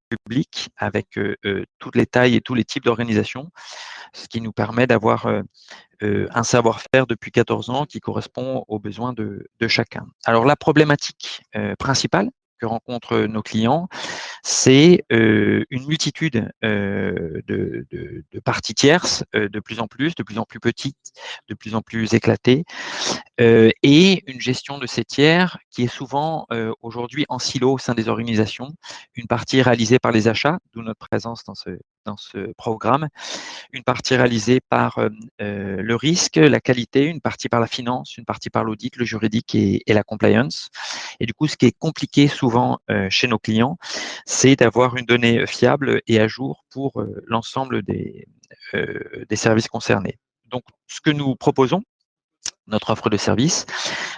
S8: public, avec toutes les tailles et tous les types d'organisations, ce qui nous permet d'avoir un savoir-faire depuis 14 ans qui correspond aux besoins de chacun. Alors, la problématique principale que rencontrent nos clients, c'est une multitude de parties tierces, de plus en plus petites, de plus en plus éclatées, et une gestion de ces tiers qui est souvent aujourd'hui en silo au sein des organisations. Une partie réalisée par les achats, d'où notre présence dans ce programme, une partie réalisée par le risque, la qualité, une partie par la finance, une partie par l'audit, le juridique et la compliance. Et du coup, ce qui est compliqué souvent chez nos clients, c'est d'avoir une donnée fiable et à jour pour l'ensemble des services concernés. Donc, ce que nous proposons, notre offre de service.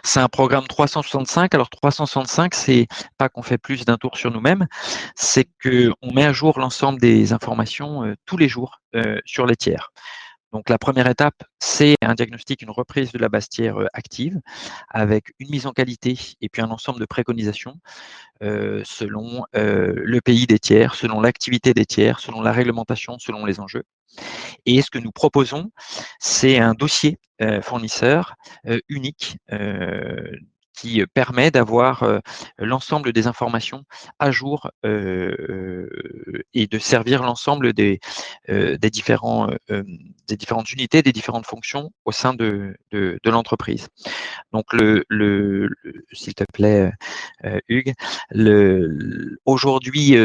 S8: C'est un programme 365. Alors 365, c'est pas qu'on fait plus d'un tour sur nous-mêmes, c'est qu'on met à jour l'ensemble des informations tous les jours sur les tiers. Donc la première étape, c'est un diagnostic, une reprise de la base tiers active, avec une mise en qualité et puis un ensemble de préconisations selon le pays des tiers, selon l'activité des tiers, selon la réglementation, selon les enjeux. Et ce que nous proposons, c'est un dossier fournisseur unique qui permet d'avoir l'ensemble des informations à jour et de servir l'ensemble des différentes unités, des différentes fonctions au sein de l'entreprise. Donc, s'il te plaît, Hugues, aujourd'hui,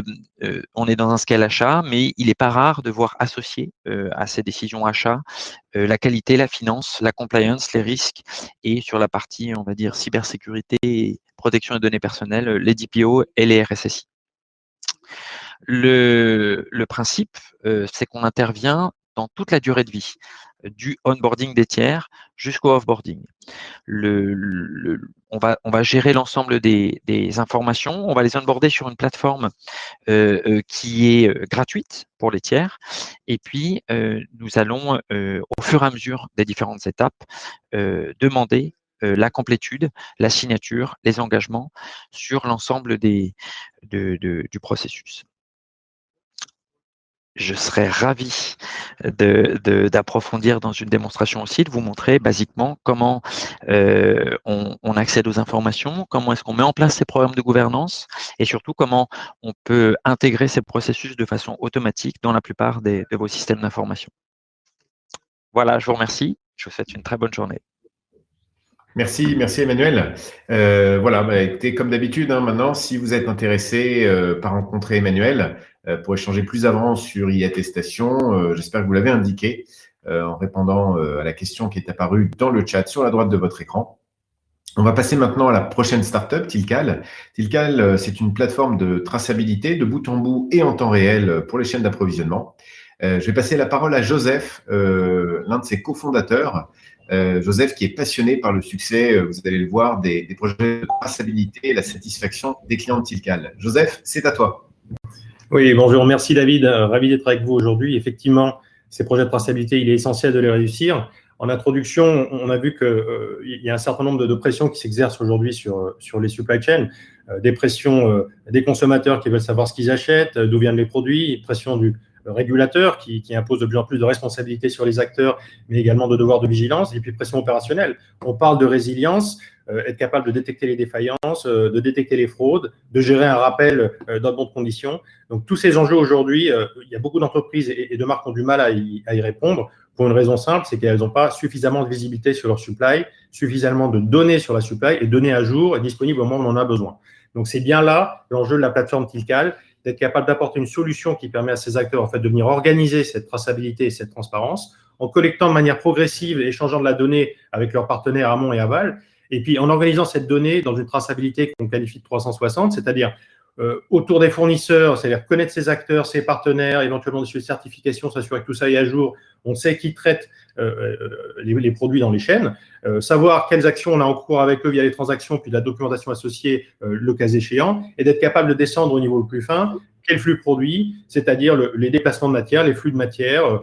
S8: on est dans un scale achat, mais il n'est pas rare de voir associer à ces décisions achats la qualité, la finance, la compliance, les risques et sur la partie, on va dire, cybersécurité et protection des données personnelles, les DPO et les RSSI. Le principe, c'est qu'on intervient dans toute la durée de vie, du onboarding des tiers jusqu'au offboarding. On va gérer l'ensemble des informations, on va les onboarder sur une plateforme qui est gratuite pour les tiers, et puis nous allons, au fur et à mesure des différentes étapes, demander la complétude, la signature, les engagements sur l'ensemble du processus. Je serais ravi d'approfondir dans une démonstration aussi, de vous montrer basiquement comment on accède aux informations, comment est-ce qu'on met en place ces programmes de gouvernance et surtout comment on peut intégrer ces processus de façon automatique dans la plupart de vos systèmes d'information. Voilà, je vous remercie. Je vous souhaite une très bonne journée.
S1: Merci Emmanuel. Voilà, écoutez, comme d'habitude, maintenant, si vous êtes intéressé par rencontrer Emmanuel pour échanger plus avant sur e-attestation, j'espère que vous l'avez indiqué en répondant à la question qui est apparue dans le chat sur la droite de votre écran. On va passer maintenant à la prochaine startup, Tilcal. Tilcal, c'est une plateforme de traçabilité de bout en bout et en temps réel pour les chaînes d'approvisionnement. Je vais passer la parole à Joseph, l'un de ses cofondateurs. Joseph, qui est passionné par le succès, vous allez le voir, des projets de traçabilité et la satisfaction des clients de Tilcal. Joseph, c'est à toi.
S9: Oui, bonjour, merci David, ravi d'être avec vous aujourd'hui. Effectivement, ces projets de traçabilité, il est essentiel de les réussir. En introduction, on a vu qu'il y a un certain nombre de pressions qui s'exercent aujourd'hui sur les supply chains. Des pressions des consommateurs qui veulent savoir ce qu'ils achètent, d'où viennent les produits, pression du régulateur qui impose de plus en plus de responsabilités sur les acteurs, mais également de devoirs de vigilance, et puis pression opérationnelle. On parle de résilience, être capable de détecter les défaillances, de détecter les fraudes, de gérer un rappel dans de bonnes conditions. Donc, tous ces enjeux aujourd'hui, il y a beaucoup d'entreprises et de marques qui ont du mal à y répondre pour une raison simple, c'est qu'elles n'ont pas suffisamment de visibilité sur leur supply, suffisamment de données sur la supply et données à jour et disponibles au moment où on en a besoin. Donc, c'est bien là l'enjeu de la plateforme Tilcal, d'être capable d'apporter une solution qui permet à ces acteurs en fait, de venir organiser cette traçabilité et cette transparence en collectant de manière progressive et échangeant de la donnée avec leurs partenaires amont et aval, et puis en organisant cette donnée dans une traçabilité qu'on qualifie de 360, c'est-à-dire autour des fournisseurs, c'est-à-dire connaître ses acteurs, ses partenaires, éventuellement des sujets de certification, s'assurer que tout ça est à jour, on sait qui traite les produits dans les chaînes, savoir quelles actions on a en cours avec eux via les transactions, puis la documentation associée, le cas échéant, et d'être capable de descendre au niveau le plus fin, quel flux produit, c'est-à-dire les déplacements de matière, les flux de matière,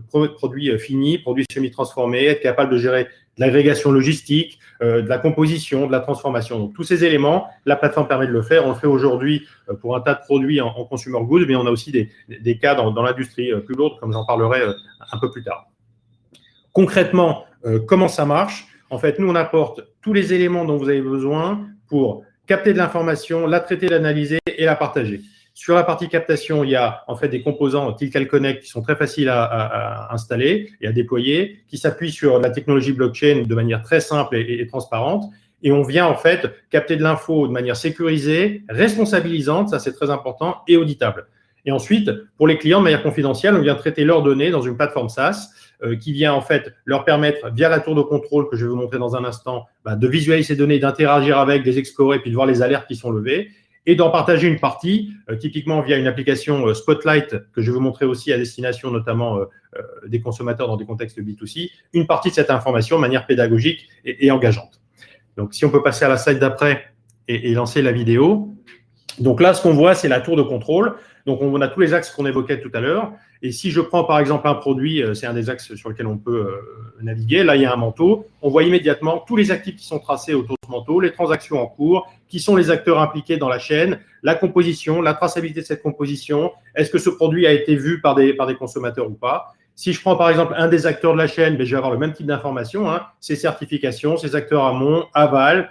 S9: produits finis, produits semi-transformés, être capable de gérer de l'agrégation logistique, de la composition, de la transformation. Donc, tous ces éléments, la plateforme permet de le faire. On le fait aujourd'hui pour un tas de produits en consumer goods, mais on a aussi des cas dans l'industrie plus lourde, comme j'en parlerai un peu plus tard. Concrètement, comment ça marche? En fait, nous, on apporte tous les éléments dont vous avez besoin pour capter de l'information, la traiter, l'analyser et la partager. Sur la partie captation, il y a en fait des composants Tilcal Connect qui sont très faciles à installer et à déployer, qui s'appuient sur la technologie blockchain de manière très simple et transparente. Et on vient en fait capter de l'info de manière sécurisée, responsabilisante, ça c'est très important, et auditable. Et ensuite, pour les clients, de manière confidentielle, on vient traiter leurs données dans une plateforme SaaS qui vient en fait leur permettre, via la tour de contrôle que je vais vous montrer dans un instant, de visualiser ces données, d'interagir avec, de les explorer, puis de voir les alertes qui sont levées. et d'en partager une partie, typiquement via une application Spotlight, que je vais vous montrer aussi à destination notamment des consommateurs dans des contextes B2C, une partie de cette information de manière pédagogique et engageante. Donc, si on peut passer à la slide d'après et lancer la vidéo. Donc là, ce qu'on voit, c'est la tour de contrôle. Donc, on a tous les axes qu'on évoquait tout à l'heure. Et si je prends par exemple un produit, c'est un des axes sur lequel on peut naviguer. Là, il y a un manteau. On voit immédiatement tous les actifs qui sont tracés autour de ce manteau, les transactions en cours, qui sont les acteurs impliqués dans la chaîne, la composition, la traçabilité de cette composition. Est-ce que ce produit a été vu par des consommateurs ou pas? Si je prends par exemple un des acteurs de la chaîne, je vais avoir le même type d'informations, ses certifications, ses acteurs amont, aval,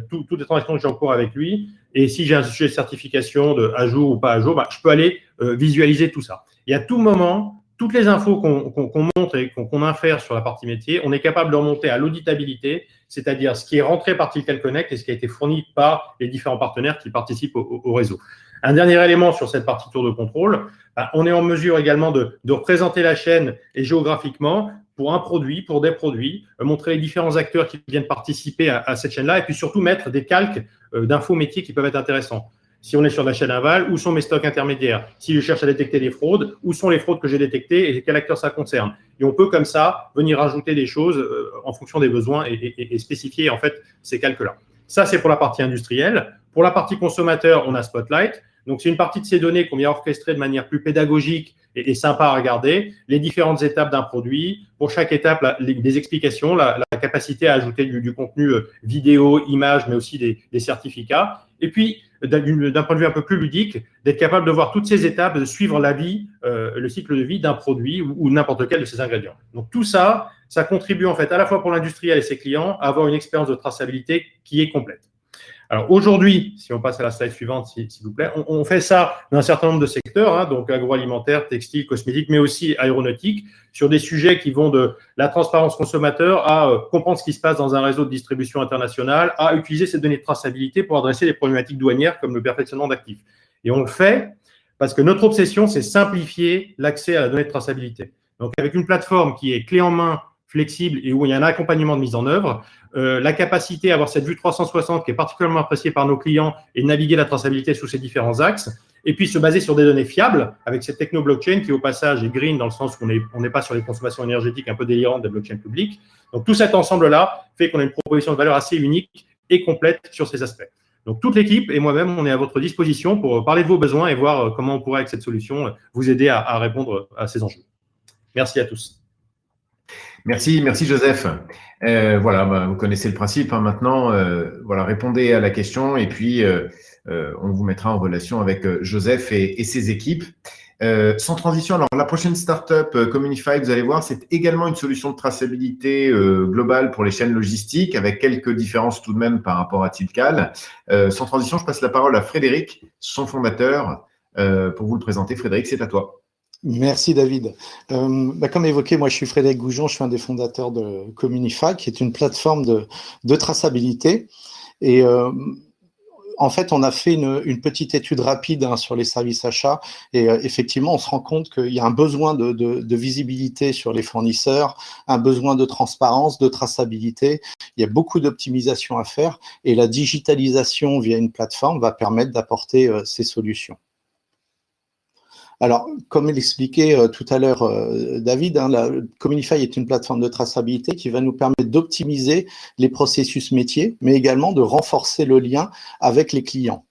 S9: toutes les transactions que j'ai en cours avec lui. Et si j'ai un sujet de certification de à jour ou pas à jour, je peux aller visualiser tout ça. Et à tout moment, toutes les infos qu'on montre et qu'on infère sur la partie métier, on est capable de remonter à l'auditabilité, c'est-à-dire ce qui est rentré par Tilcal Connect et ce qui a été fourni par les différents partenaires qui participent au réseau. Un dernier élément sur cette partie tour de contrôle, on est en mesure également de représenter la chaîne et géographiquement pour un produit, pour des produits, montrer les différents acteurs qui viennent participer à cette chaîne-là et puis surtout mettre des calques d'infos métiers qui peuvent être intéressants. Si on est sur la chaîne aval, où sont mes stocks intermédiaires? Si je cherche à détecter des fraudes, où sont les fraudes que j'ai détectées et quel acteur ça concerne? Et on peut comme ça venir ajouter des choses en fonction des besoins et spécifier en fait ces calques-là. Ça, c'est pour la partie industrielle. Pour la partie consommateur, on a Spotlight. Donc, c'est une partie de ces données qu'on vient orchestrer de manière plus pédagogique et sympa à regarder, les différentes étapes d'un produit. Pour chaque étape, des explications, la capacité à ajouter du contenu vidéo, image, mais aussi des certificats. Et puis, d'un point de vue un peu plus ludique, d'être capable de voir toutes ces étapes, de suivre la vie, le cycle de vie d'un produit ou n'importe quel de ses ingrédients. Donc, tout ça, ça contribue en fait à la fois pour l'industriel et ses clients à avoir une expérience de traçabilité qui est complète. Alors aujourd'hui, si on passe à la slide suivante, s'il vous plaît, on fait ça dans un certain nombre de secteurs, donc agroalimentaire, textile, cosmétique, mais aussi aéronautique, sur des sujets qui vont de la transparence consommateur à comprendre ce qui se passe dans un réseau de distribution internationale, à utiliser ces données de traçabilité pour adresser des problématiques douanières comme le perfectionnement d'actifs. Et on le fait parce que notre obsession, c'est simplifier l'accès à la donnée de traçabilité. Donc avec une plateforme qui est clé en main, flexible et où il y a un accompagnement de mise en œuvre, la capacité à avoir cette vue 360 qui est particulièrement appréciée par nos clients et naviguer la traçabilité sous ces différents axes, et puis se baser sur des données fiables avec cette techno-blockchain qui, au passage, est green dans le sens où on n'est pas sur les consommations énergétiques un peu délirantes des blockchains publiques. Donc, tout cet ensemble-là fait qu'on a une proposition de valeur assez unique et complète sur ces aspects. Donc, toute l'équipe et moi-même, on est à votre disposition pour parler de vos besoins et voir comment on pourrait, avec cette solution, vous aider à répondre à ces enjeux. Merci à tous.
S1: Merci Joseph. Voilà, vous connaissez le principe maintenant. Voilà, répondez à la question et puis on vous mettra en relation avec Joseph et ses équipes. Sans transition, alors la prochaine startup Communify, vous allez voir, c'est également une solution de traçabilité globale pour les chaînes logistiques avec quelques différences tout de même par rapport à Tilcal. Sans transition, je passe la parole à Frédéric, son fondateur, pour vous le présenter. Frédéric, c'est à toi.
S10: Merci David. Comme évoqué, moi je suis Frédéric Goujon, je suis un des fondateurs de Communify, qui est une plateforme de traçabilité. Et en fait, on a fait une petite étude rapide sur les services achats et effectivement, on se rend compte qu'il y a un besoin de visibilité sur les fournisseurs, un besoin de transparence, de traçabilité. Il y a beaucoup d'optimisation à faire et la digitalisation via une plateforme va permettre d'apporter ces solutions. Alors, comme l'expliquait tout à l'heure David, la Communify est une plateforme de traçabilité qui va nous permettre d'optimiser les processus métiers, mais également de renforcer le lien avec les clients.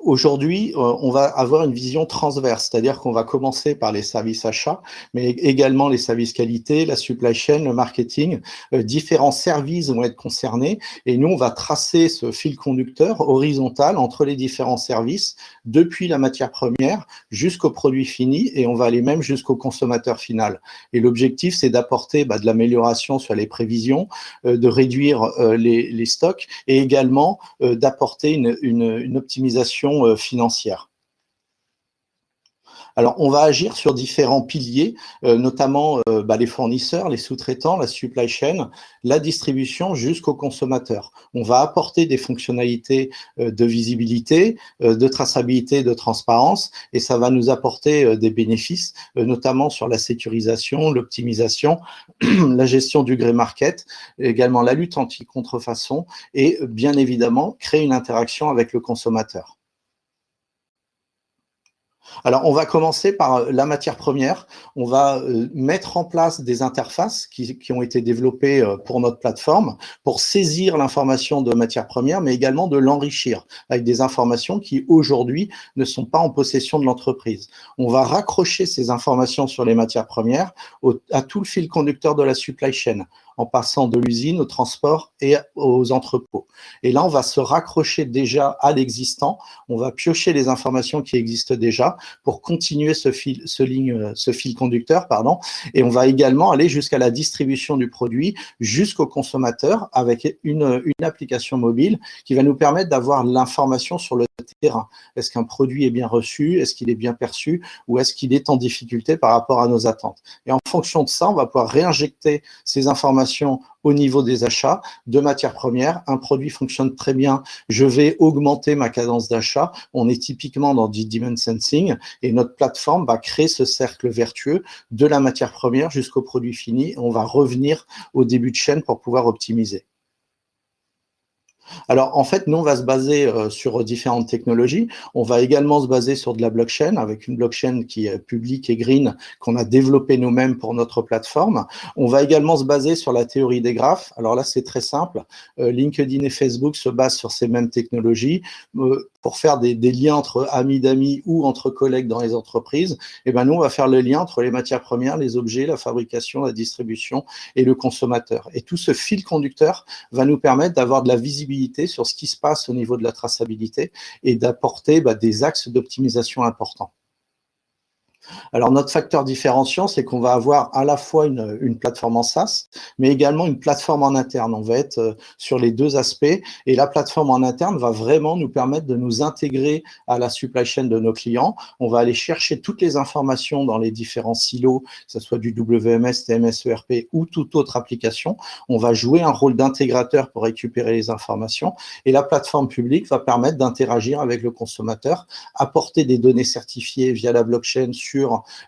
S10: Aujourd'hui, on va avoir une vision transverse, c'est-à-dire qu'on va commencer par les services achats, mais également les services qualité, la supply chain, le marketing. Différents services vont être concernés et nous, on va tracer ce fil conducteur horizontal entre les différents services, depuis la matière première jusqu'au produit fini et on va aller même jusqu'au consommateur final. Et l'objectif, c'est d'apporter de l'amélioration sur les prévisions, de réduire les stocks et également d'apporter une optimisation financière. Alors, on va agir sur différents piliers, notamment les fournisseurs, les sous-traitants, la supply chain, la distribution jusqu'au consommateur. On va apporter des fonctionnalités de visibilité, de traçabilité, de transparence, et ça va nous apporter des bénéfices, notamment sur la sécurisation, l'optimisation, la gestion du grey market, également la lutte anti-contrefaçon et bien évidemment créer une interaction avec le consommateur. Alors, on va commencer par la matière première. On va mettre en place des interfaces qui ont été développées pour notre plateforme pour saisir l'information de matière première, mais également de l'enrichir avec des informations qui, aujourd'hui, ne sont pas en possession de l'entreprise. On va raccrocher ces informations sur les matières premières à tout le fil conducteur de la supply chain, en passant de l'usine au transport et aux entrepôts. Et là, on va se raccrocher déjà à l'existant, on va piocher les informations qui existent déjà pour continuer ce fil conducteur, et on va également aller jusqu'à la distribution du produit, jusqu'au consommateur, avec une application mobile qui va nous permettre d'avoir l'information sur le terrain. Est-ce qu'un produit est bien reçu? Est-ce qu'il est bien perçu? Ou est-ce qu'il est en difficulté par rapport à nos attentes? Et en fonction de ça, on va pouvoir réinjecter ces informations au niveau des achats de matières premières. Un produit fonctionne très bien, je vais augmenter ma cadence d'achat. On est typiquement dans du demand sensing et notre plateforme va créer ce cercle vertueux de la matière première jusqu'au produit fini. On va revenir au début de chaîne pour pouvoir optimiser. Alors, en fait, nous, on va se baser sur différentes technologies. On va également se baser sur de la blockchain, avec une blockchain qui est publique et green, qu'on a développée nous-mêmes pour notre plateforme. On va également se baser sur la théorie des graphes. Alors là, c'est très simple. LinkedIn et Facebook se basent sur ces mêmes technologies. Pour faire des liens entre amis d'amis ou entre collègues dans les entreprises, et ben nous, on va faire le lien entre les matières premières, les objets, la fabrication, la distribution et le consommateur. Et tout ce fil conducteur va nous permettre d'avoir de la visibilité sur ce qui se passe au niveau de la traçabilité et d'apporter des axes d'optimisation importants. Alors, notre facteur différenciant, c'est qu'on va avoir à la fois une plateforme en SaaS, mais également une plateforme en interne. On va être sur les deux aspects et la plateforme en interne va vraiment nous permettre de nous intégrer à la supply chain de nos clients. On va aller chercher toutes les informations dans les différents silos, que ce soit du WMS, TMS, ERP ou toute autre application. On va jouer un rôle d'intégrateur pour récupérer les informations et la plateforme publique va permettre d'interagir avec le consommateur, apporter des données certifiées via la blockchain sur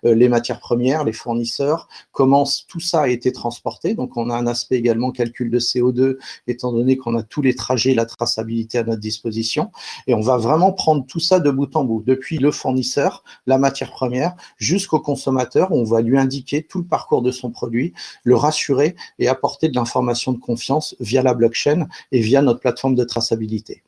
S10: les matières premières, les fournisseurs, comment tout ça a été transporté. Donc, on a un aspect également calcul de CO2, étant donné qu'on a tous les trajets, la traçabilité à notre disposition. Et on va vraiment prendre tout ça de bout en bout, depuis le fournisseur, la matière première, jusqu'au consommateur. On va lui indiquer tout le parcours de son produit, le rassurer et apporter de l'information de confiance via la blockchain et via notre plateforme de traçabilité.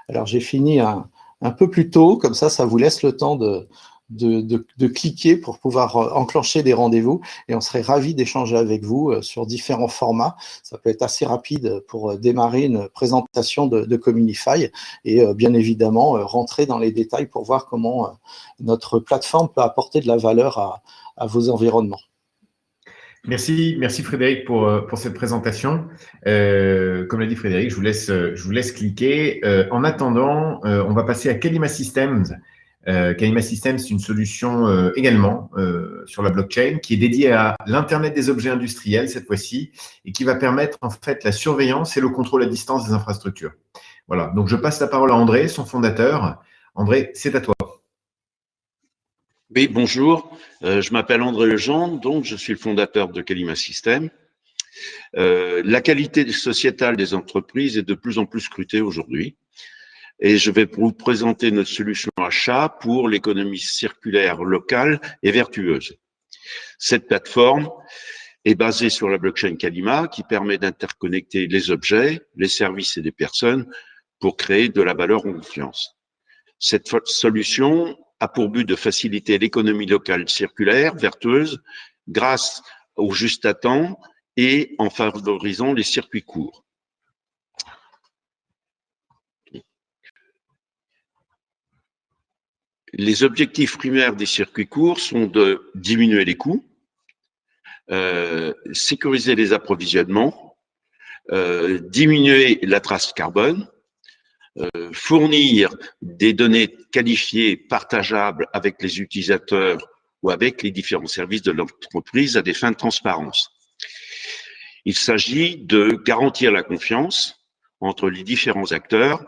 S10: Alors, j'ai fini un peu plus tôt, comme ça vous laisse le temps de cliquer pour pouvoir enclencher des rendez-vous et on serait ravis d'échanger avec vous sur différents formats. Ça peut être assez rapide pour démarrer une présentation de Communify et bien évidemment rentrer dans les détails pour voir comment notre plateforme peut apporter de la valeur à vos environnements.
S1: Merci Frédéric pour cette présentation. Comme l'a dit Frédéric, je vous laisse cliquer. En attendant, on va passer à Kalima Systems. Kalima Systems, c'est une solution également sur la blockchain qui est dédiée à l'Internet des objets industriels cette fois-ci et qui va permettre en fait la surveillance et le contrôle à distance des infrastructures. Voilà, donc je passe la parole à André, son fondateur. André, c'est à toi.
S11: Oui, bonjour, je m'appelle André Legendre, donc je suis le fondateur de Kalima Systems. La qualité sociétale des entreprises est de plus en plus scrutée aujourd'hui. Et je vais vous présenter notre solution achat pour l'économie circulaire locale et vertueuse. Cette plateforme est basée sur la blockchain Kalima qui permet d'interconnecter les objets, les services et les personnes pour créer de la valeur en confiance. Cette solution a pour but de faciliter l'économie locale circulaire, vertueuse, grâce au juste à temps et en favorisant les circuits courts. Les objectifs primaires des circuits courts sont de diminuer les coûts, sécuriser les approvisionnements, diminuer la trace carbone, fournir des données qualifiées, partageables avec les utilisateurs ou avec les différents services de l'entreprise à des fins de transparence. Il s'agit de garantir la confiance entre les différents acteurs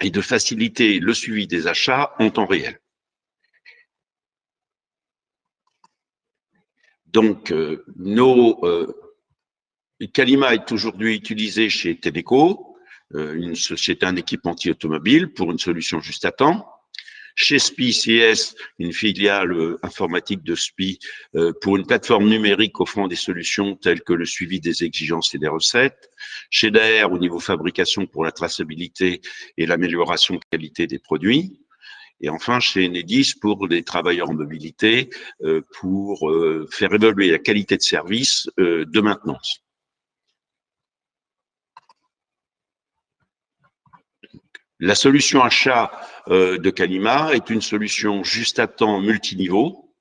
S11: et de faciliter le suivi des achats en temps réel. Donc, Kalima est aujourd'hui utilisé chez Teleco, une société, un équipementier automobile, pour une solution juste à temps. Chez SPI CS, une filiale informatique de SPI, pour une plateforme numérique offrant des solutions telles que le suivi des exigences et des recettes. Chez Daher, au niveau fabrication, pour la traçabilité et l'amélioration de qualité des produits. Et enfin, chez Enedis, pour les travailleurs en mobilité, pour faire évoluer la qualité de service de maintenance. La solution achat de Kalima est une solution juste à temps multiniveau,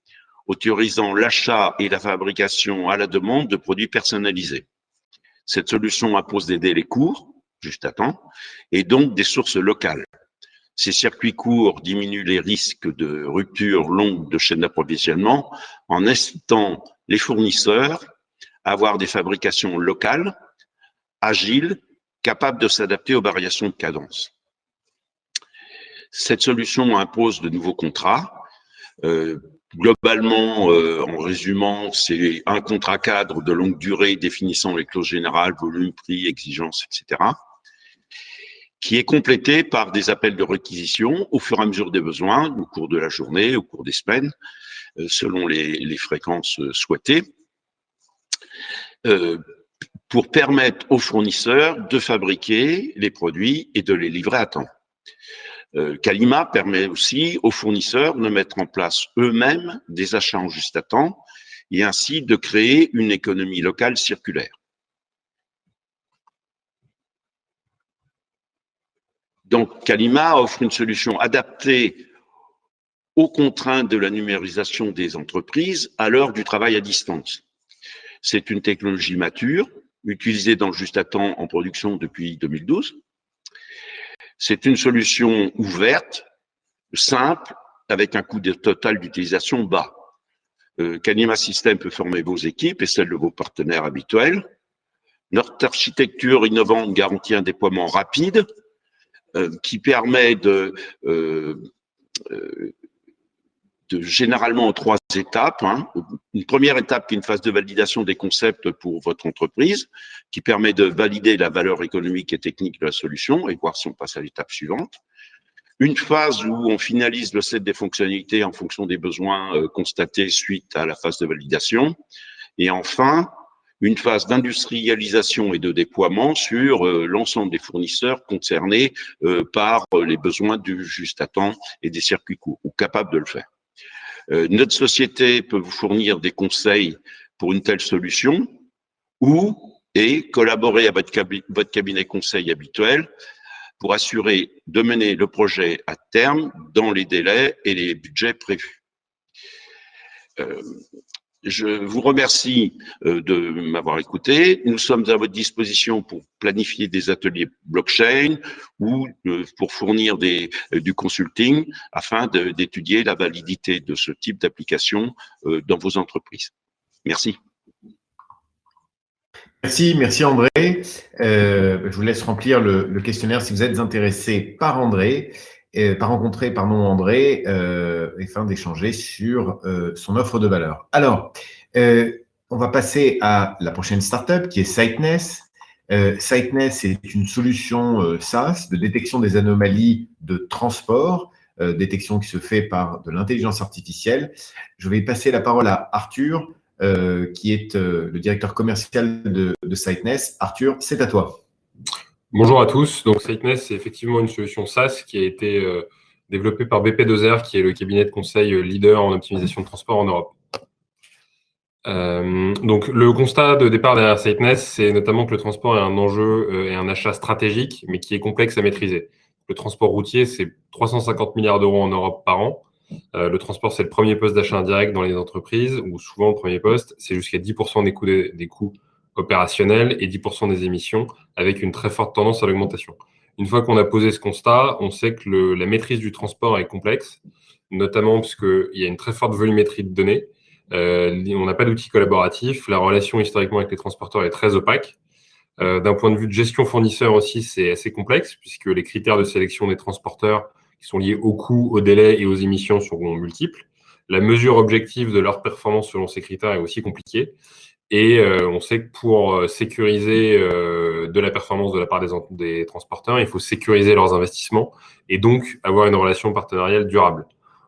S11: autorisant l'achat et la fabrication à la demande de produits personnalisés. Cette solution impose des délais courts, juste à temps, et donc des sources locales. Ces circuits courts diminuent les risques de rupture longue de chaîne d'approvisionnement en incitant les fournisseurs à avoir des fabrications locales, agiles, capables de s'adapter aux variations de cadence. Cette solution impose de nouveaux contrats. Globalement, en résumant, c'est un contrat cadre de longue durée définissant les clauses générales, volume, prix, exigences, etc., qui est complété par des appels de réquisition au fur et à mesure des besoins, au cours de la journée, au cours des semaines, selon les fréquences souhaitées, pour permettre aux fournisseurs de fabriquer les produits et de les livrer à temps. Kalima permet aussi aux fournisseurs de mettre en place eux-mêmes des achats en juste à temps et ainsi de créer une économie locale circulaire. Donc, Kalima offre une solution adaptée aux contraintes de la numérisation des entreprises à l'heure du travail à distance. C'est une technologie mature, utilisée dans le juste à temps en production depuis 2012. C'est une solution ouverte, simple, avec un coût total d'utilisation bas. Kalima System peut former vos équipes et celles de vos partenaires habituels. Notre architecture innovante garantit un déploiement rapide qui permet de généralement en 3 étapes. Une première étape qui est une phase de validation des concepts pour votre entreprise, qui permet de valider la valeur économique et technique de la solution et voir si on passe à l'étape suivante. Une phase où on finalise le set des fonctionnalités en fonction des besoins constatés suite à la phase de validation. Et enfin, une phase d'industrialisation et de déploiement sur l'ensemble des fournisseurs concernés par les besoins du juste à temps et des circuits courts, ou capables de le faire. Notre société peut vous fournir des conseils pour une telle solution et collaborer avec votre cabinet conseil habituel pour assurer de mener le projet à terme dans les délais et les budgets prévus. Je vous remercie de m'avoir écouté. Nous sommes à votre disposition pour planifier des ateliers blockchain ou pour fournir du consulting afin d'étudier la validité de ce type d'application dans vos entreprises. Merci.
S1: Merci André. Je vous laisse remplir le questionnaire si vous êtes intéressé par rencontrer André afin d'échanger sur son offre de valeur. Alors, on va passer à la prochaine startup qui est Siteness. Siteness est une solution SaaS de détection des anomalies de transport, détection qui se fait par de l'intelligence artificielle. Je vais passer la parole à Arthur, qui est le directeur commercial de Siteness. Arthur, c'est à toi.
S12: Bonjour à tous. Donc, Siteness, c'est effectivement une solution SaaS qui a été développée par BP2R, qui est le cabinet de conseil leader en optimisation de transport en Europe. Donc, le constat de départ derrière Siteness, c'est notamment que le transport est un enjeu et un achat stratégique, mais qui est complexe à maîtriser. Le transport routier, c'est 350 milliards d'euros en Europe par an. Le transport, c'est le premier poste d'achat indirect dans les entreprises, où souvent, le premier poste, c'est jusqu'à 10% des coûts opérationnels et 10% des émissions, avec une très forte tendance à l'augmentation. Une fois qu'on a posé ce constat, on sait que la maîtrise du transport est complexe, notamment parce qu'il y a une très forte volumétrie de données. On n'a pas d'outils collaboratifs. La relation historiquement avec les transporteurs est très opaque. D'un point de vue de gestion fournisseur aussi, c'est assez complexe puisque les critères de sélection des transporteurs qui sont liés au coût, au délai et aux émissions sont multiples. La mesure objective de leur performance selon ces critères est aussi compliquée. Et on sait que pour sécuriser de la performance de la part des transporteurs, il faut sécuriser leurs investissements et donc avoir une relation partenariale durable.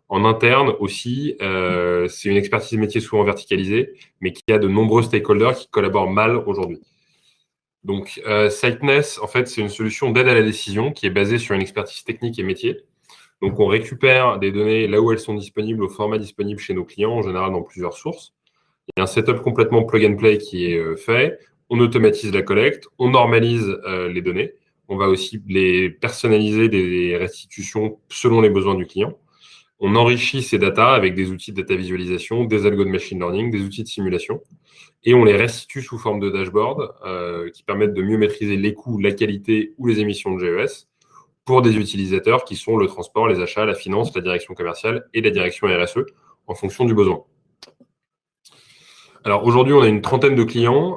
S12: En interne aussi, c'est une expertise métier souvent verticalisée, mais qui a de nombreux stakeholders qui collaborent mal aujourd'hui. Donc, Siteness, en fait, c'est une solution d'aide à la décision qui est basée sur une expertise technique et métier. Donc, on récupère des données là où elles sont disponibles, au format disponible chez nos clients, en général dans plusieurs sources. Il y a un setup complètement plug and play qui est fait. On automatise la collecte, on normalise les données. On va aussi les personnaliser des restitutions selon les besoins du client. On enrichit ces data avec des outils de data visualisation, des algos de machine learning, des outils de simulation. Et on les restitue sous forme de dashboard qui permettent de mieux maîtriser les coûts, la qualité ou les émissions de GES pour des utilisateurs qui sont le transport, les achats, la finance, la direction commerciale et la direction RSE en fonction du besoin. Alors aujourd'hui, on a une trentaine de clients,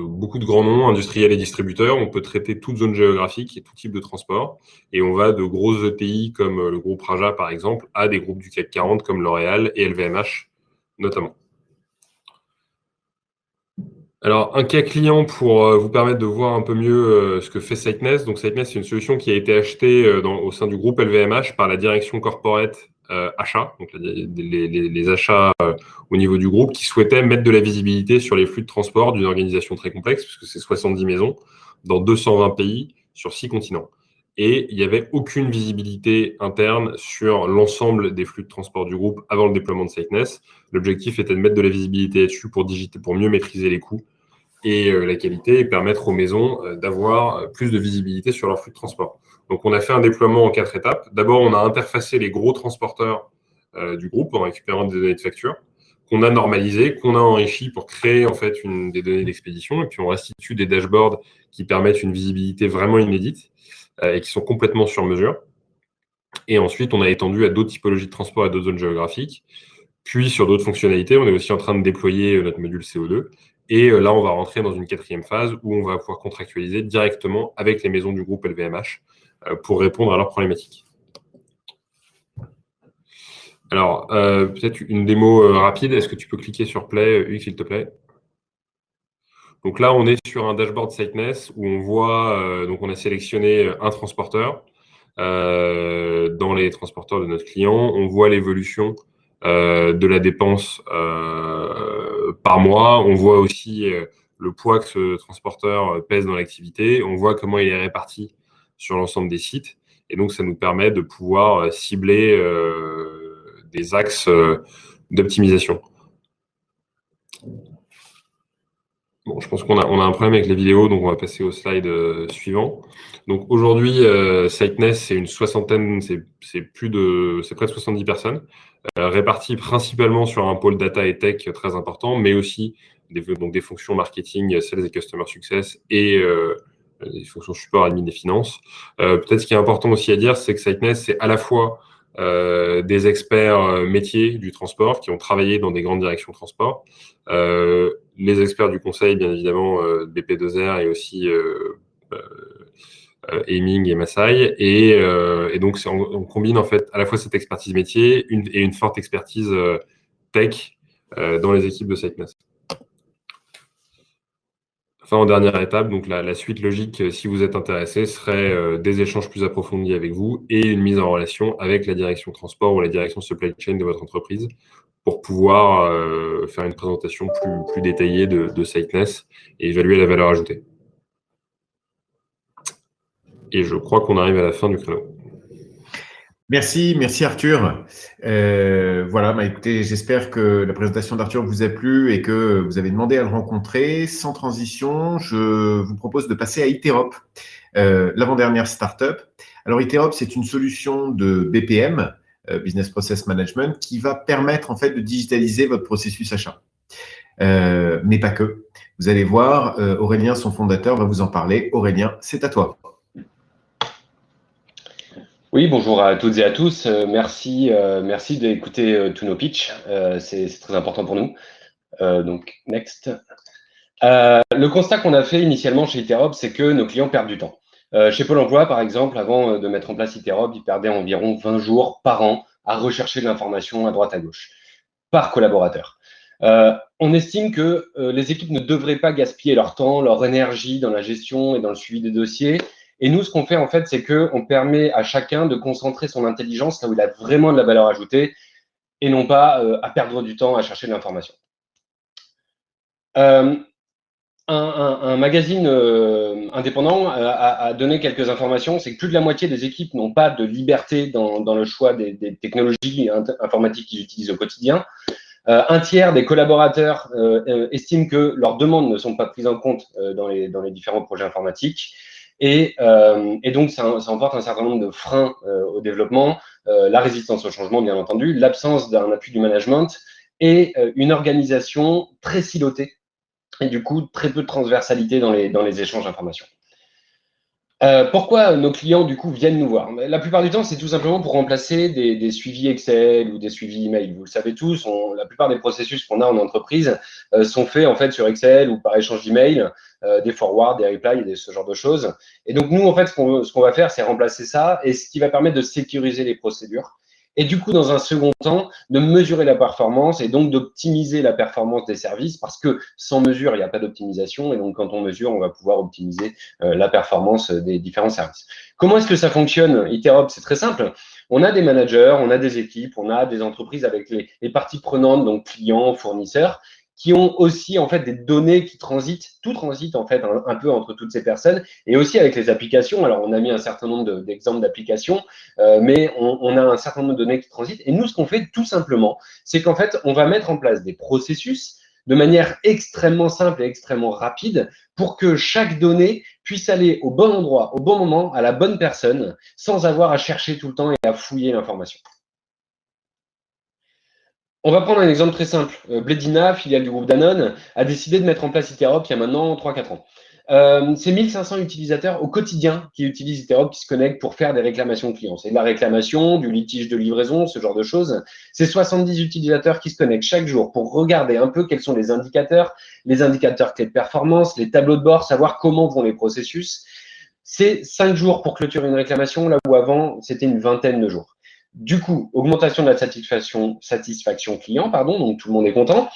S12: beaucoup de grands noms, industriels et distributeurs. On peut traiter toute zone géographique et tout type de transport. Et on va de grosses ETI comme le groupe Raja par exemple, à des groupes du CAC 40 comme L'Oréal et LVMH notamment. Alors, un cas client pour vous permettre de voir un peu mieux ce que fait Siteness. Donc, Siteness, c'est une solution qui a été achetée au sein du groupe LVMH par la direction corporate achats, donc les achats au niveau du groupe, qui souhaitaient mettre de la visibilité sur les flux de transport d'une organisation très complexe, puisque c'est 70 maisons dans 220 pays sur 6 continents. Et il n'y avait aucune visibilité interne sur l'ensemble des flux de transport du groupe avant le déploiement de Siteness. L'objectif était de mettre de la visibilité là-dessus pour mieux maîtriser les coûts et la qualité et permettre aux maisons d'avoir plus de visibilité sur leur flux de transport. Donc, on a fait un déploiement en 4 étapes. D'abord, on a interfacé les gros transporteurs du groupe en récupérant des données de facture qu'on a normalisées, qu'on a enrichies pour créer en fait des données d'expédition. Et puis, on restitue des dashboards qui permettent une visibilité vraiment inédite et qui sont complètement sur mesure. Et ensuite, on a étendu à d'autres typologies de transport et d'autres zones géographiques. Puis, sur d'autres fonctionnalités, on est aussi en train de déployer notre module CO2. Et là, on va rentrer dans une 4e phase où on va pouvoir contractualiser directement avec les maisons du groupe LVMH pour répondre à leurs problématiques. Alors, peut-être une démo rapide. Est-ce que tu peux cliquer sur Play, Hugues, s'il te plaît? Donc là, on est sur un dashboard Siteness où on voit, donc on a sélectionné un transporteur dans les transporteurs de notre client. On voit l'évolution de la dépense par mois. On voit aussi le poids que ce transporteur pèse dans l'activité. On voit comment il est réparti sur l'ensemble des sites. Et donc, ça nous permet de pouvoir cibler des axes d'optimisation. Bon, je pense qu'on a un problème avec les vidéos, donc on va passer au slide suivant. Donc aujourd'hui, Siteness, c'est une soixantaine, c'est près de 70 personnes, réparties principalement sur un pôle data et tech très important, mais aussi des fonctions marketing, sales et customer success et des fonctions support, admin et finances. Peut-être ce qui est important aussi à dire, c'est que Siteness, c'est à la fois des experts métiers du transport qui ont travaillé dans des grandes directions transport, les experts du conseil, bien évidemment, BP2R et aussi Aiming et Massai. Et donc, on combine en fait à la fois cette expertise métier et une forte expertise tech dans les équipes de Siteness. Enfin, en dernière étape, donc la suite logique, si vous êtes intéressé, serait des échanges plus approfondis avec vous et une mise en relation avec la direction transport ou la direction supply chain de votre entreprise pour pouvoir faire une présentation plus détaillée de Siteness et évaluer la valeur ajoutée. Et je crois qu'on arrive à la fin du créneau.
S1: Merci Arthur. Voilà, écoutez, j'espère que la présentation d'Arthur vous a plu et que vous avez demandé à le rencontrer. Sans transition, je vous propose de passer à Iterop, l'avant-dernière startup. Alors Iterop, c'est une solution de BPM, Business Process Management, qui va permettre en fait de digitaliser votre processus achat. Mais pas que. Vous allez voir, Aurélien, son fondateur, va vous en parler. Aurélien, c'est à toi.
S13: Oui, bonjour à toutes et à tous. Merci d'écouter tous nos pitchs. C'est très important pour nous. Donc, next. Le constat qu'on a fait initialement chez Iterop, c'est que nos clients perdent du temps. Chez Pôle emploi, par exemple, avant de mettre en place Iterop, ils perdaient environ 20 jours par an à rechercher de l'information à droite à gauche, par collaborateur. On estime que les équipes ne devraient pas gaspiller leur temps, leur énergie dans la gestion et dans le suivi des dossiers. Et nous, ce qu'on fait, en fait, c'est qu'on permet à chacun de concentrer son intelligence là où il a vraiment de la valeur ajoutée et non pas à perdre du temps à chercher de l'information. Un magazine indépendant a donné quelques informations. C'est que plus de la moitié des équipes n'ont pas de liberté dans le choix des technologies informatiques qu'ils utilisent au quotidien. Un tiers des collaborateurs estiment que leurs demandes ne sont pas prises en compte dans les différents projets informatiques. Et donc, ça emporte un certain nombre de freins au développement, la résistance au changement, bien entendu, l'absence d'un appui du management et une organisation très silotée et du coup, très peu de transversalité dans les échanges d'informations. Pourquoi nos clients, du coup, viennent nous voir? La plupart du temps, c'est tout simplement pour remplacer des suivis Excel ou des suivis email. Vous le savez tous, la plupart des processus qu'on a en entreprise sont faits en fait sur Excel ou par échange d'email, des forwards, des replies, ce genre de choses. Et donc, nous, en fait, ce qu'on va faire, c'est remplacer ça et ce qui va permettre de sécuriser les procédures. Et du coup, dans un second temps, de mesurer la performance et donc d'optimiser la performance des services parce que sans mesure, il n'y a pas d'optimisation. Et donc, quand on mesure, on va pouvoir optimiser la performance des différents services. Comment est-ce que ça fonctionne, Iterop? C'est très simple. On a des managers, on a des équipes, on a des entreprises avec les parties prenantes, donc clients, fournisseurs, qui ont aussi en fait des données qui transitent, tout transite en fait un peu entre toutes ces personnes, et aussi avec les applications. Alors on a mis un certain nombre d'exemples d'applications, mais on a un certain nombre de données qui transitent. Et nous, ce qu'on fait tout simplement, c'est qu'en fait, on va mettre en place des processus de manière extrêmement simple et extrêmement rapide pour que chaque donnée puisse aller au bon endroit, au bon moment, à la bonne personne, sans avoir à chercher tout le temps et à fouiller l'information. On va prendre un exemple très simple. Blédina, filiale du groupe Danone, a décidé de mettre en place Iterop il y a maintenant 3-4 ans. C'est 1500 utilisateurs au quotidien qui utilisent Iterop, qui se connectent pour faire des réclamations clients. C'est de la réclamation, du litige de livraison, ce genre de choses. C'est 70 utilisateurs qui se connectent chaque jour pour regarder un peu quels sont les indicateurs clés de performance, les tableaux de bord, savoir comment vont les processus. C'est 5 jours pour clôturer une réclamation, là où avant, c'était une vingtaine de jours. Du coup, augmentation de la satisfaction client, donc tout le monde est content.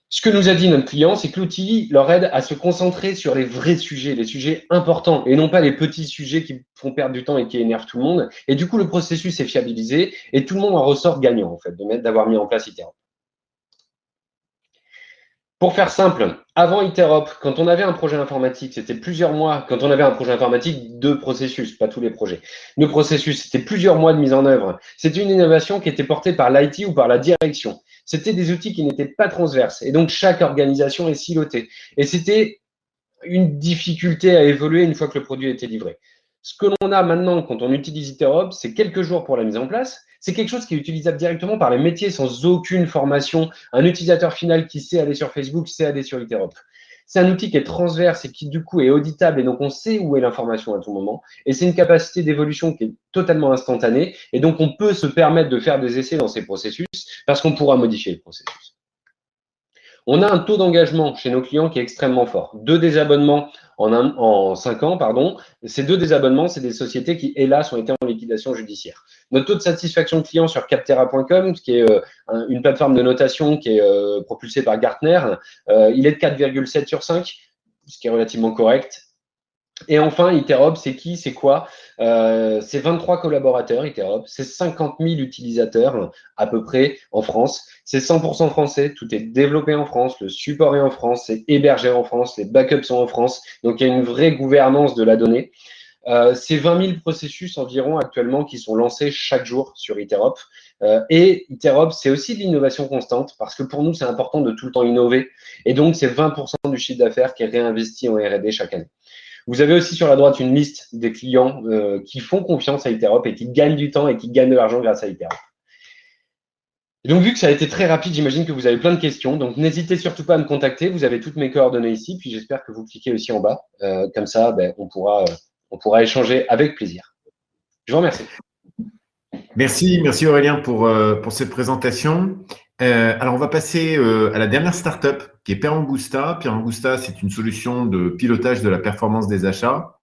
S13: Ce que nous a dit notre client, c'est que l'outil leur aide à se concentrer sur les vrais sujets, les sujets importants, et non pas les petits sujets qui font perdre du temps et qui énervent tout le monde. Et du coup, le processus est fiabilisé et tout le monde en ressort gagnant, en fait, d'avoir mis en place Iterop. Pour faire simple, avant Iterop, quand on avait un projet informatique, c'était plusieurs mois. Quand on avait un projet informatique, 2 processus, pas tous les projets. Le processus, c'était plusieurs mois de mise en œuvre. C'était une innovation qui était portée par l'IT ou par la direction. C'était des outils qui n'étaient pas transverses. Et donc, chaque organisation est silotée. Et c'était une difficulté à évoluer une fois que le produit était livré. Ce que l'on a maintenant quand on utilise Iterop, c'est quelques jours pour la mise en place. C'est quelque chose qui est utilisable directement par les métiers sans aucune formation. Un utilisateur final qui sait aller sur Facebook, sait aller sur Iterop. C'est un outil qui est transverse et qui du coup est auditable et donc on sait où est l'information à tout moment. Et c'est une capacité d'évolution qui est totalement instantanée et donc on peut se permettre de faire des essais dans ces processus parce qu'on pourra modifier le processus. On a un taux d'engagement chez nos clients qui est extrêmement fort. 2 désabonnements en 5 ans, Ces 2 désabonnements, c'est des sociétés qui, hélas, ont été en liquidation judiciaire. Notre taux de satisfaction client sur Capterra.com, qui est une plateforme de notation qui est propulsée par Gartner, il est de 4,7 sur 5, ce qui est relativement correct. Et enfin, Iterop, c'est qui? C'est quoi? C'est 23 collaborateurs, Iterop. C'est 50 000 utilisateurs à peu près en France. C'est 100% français. Tout est développé en France. Le support est en France. C'est hébergé en France. Les backups sont en France. Donc, il y a une vraie gouvernance de la donnée. C'est 20 000 processus environ actuellement qui sont lancés chaque jour sur Iterop. Et Iterop, c'est aussi de l'innovation constante parce que pour nous, c'est important de tout le temps innover. Et donc, c'est 20% du chiffre d'affaires qui est réinvesti en R&D chaque année. Vous avez aussi sur la droite une liste des clients qui font confiance à Iterop et qui gagnent du temps et qui gagnent de l'argent grâce à Iterop. Et donc, vu que ça a été très rapide, j'imagine que vous avez plein de questions. Donc, n'hésitez surtout pas à me contacter. Vous avez toutes mes coordonnées ici. Puis, j'espère que vous cliquez aussi en bas. Comme ça, on pourra échanger avec plaisir. Je vous remercie.
S1: Merci Aurélien pour cette présentation. Alors, on va passer à la dernière startup qui est Perangusta. Perangusta, c'est une solution de pilotage de la performance des achats.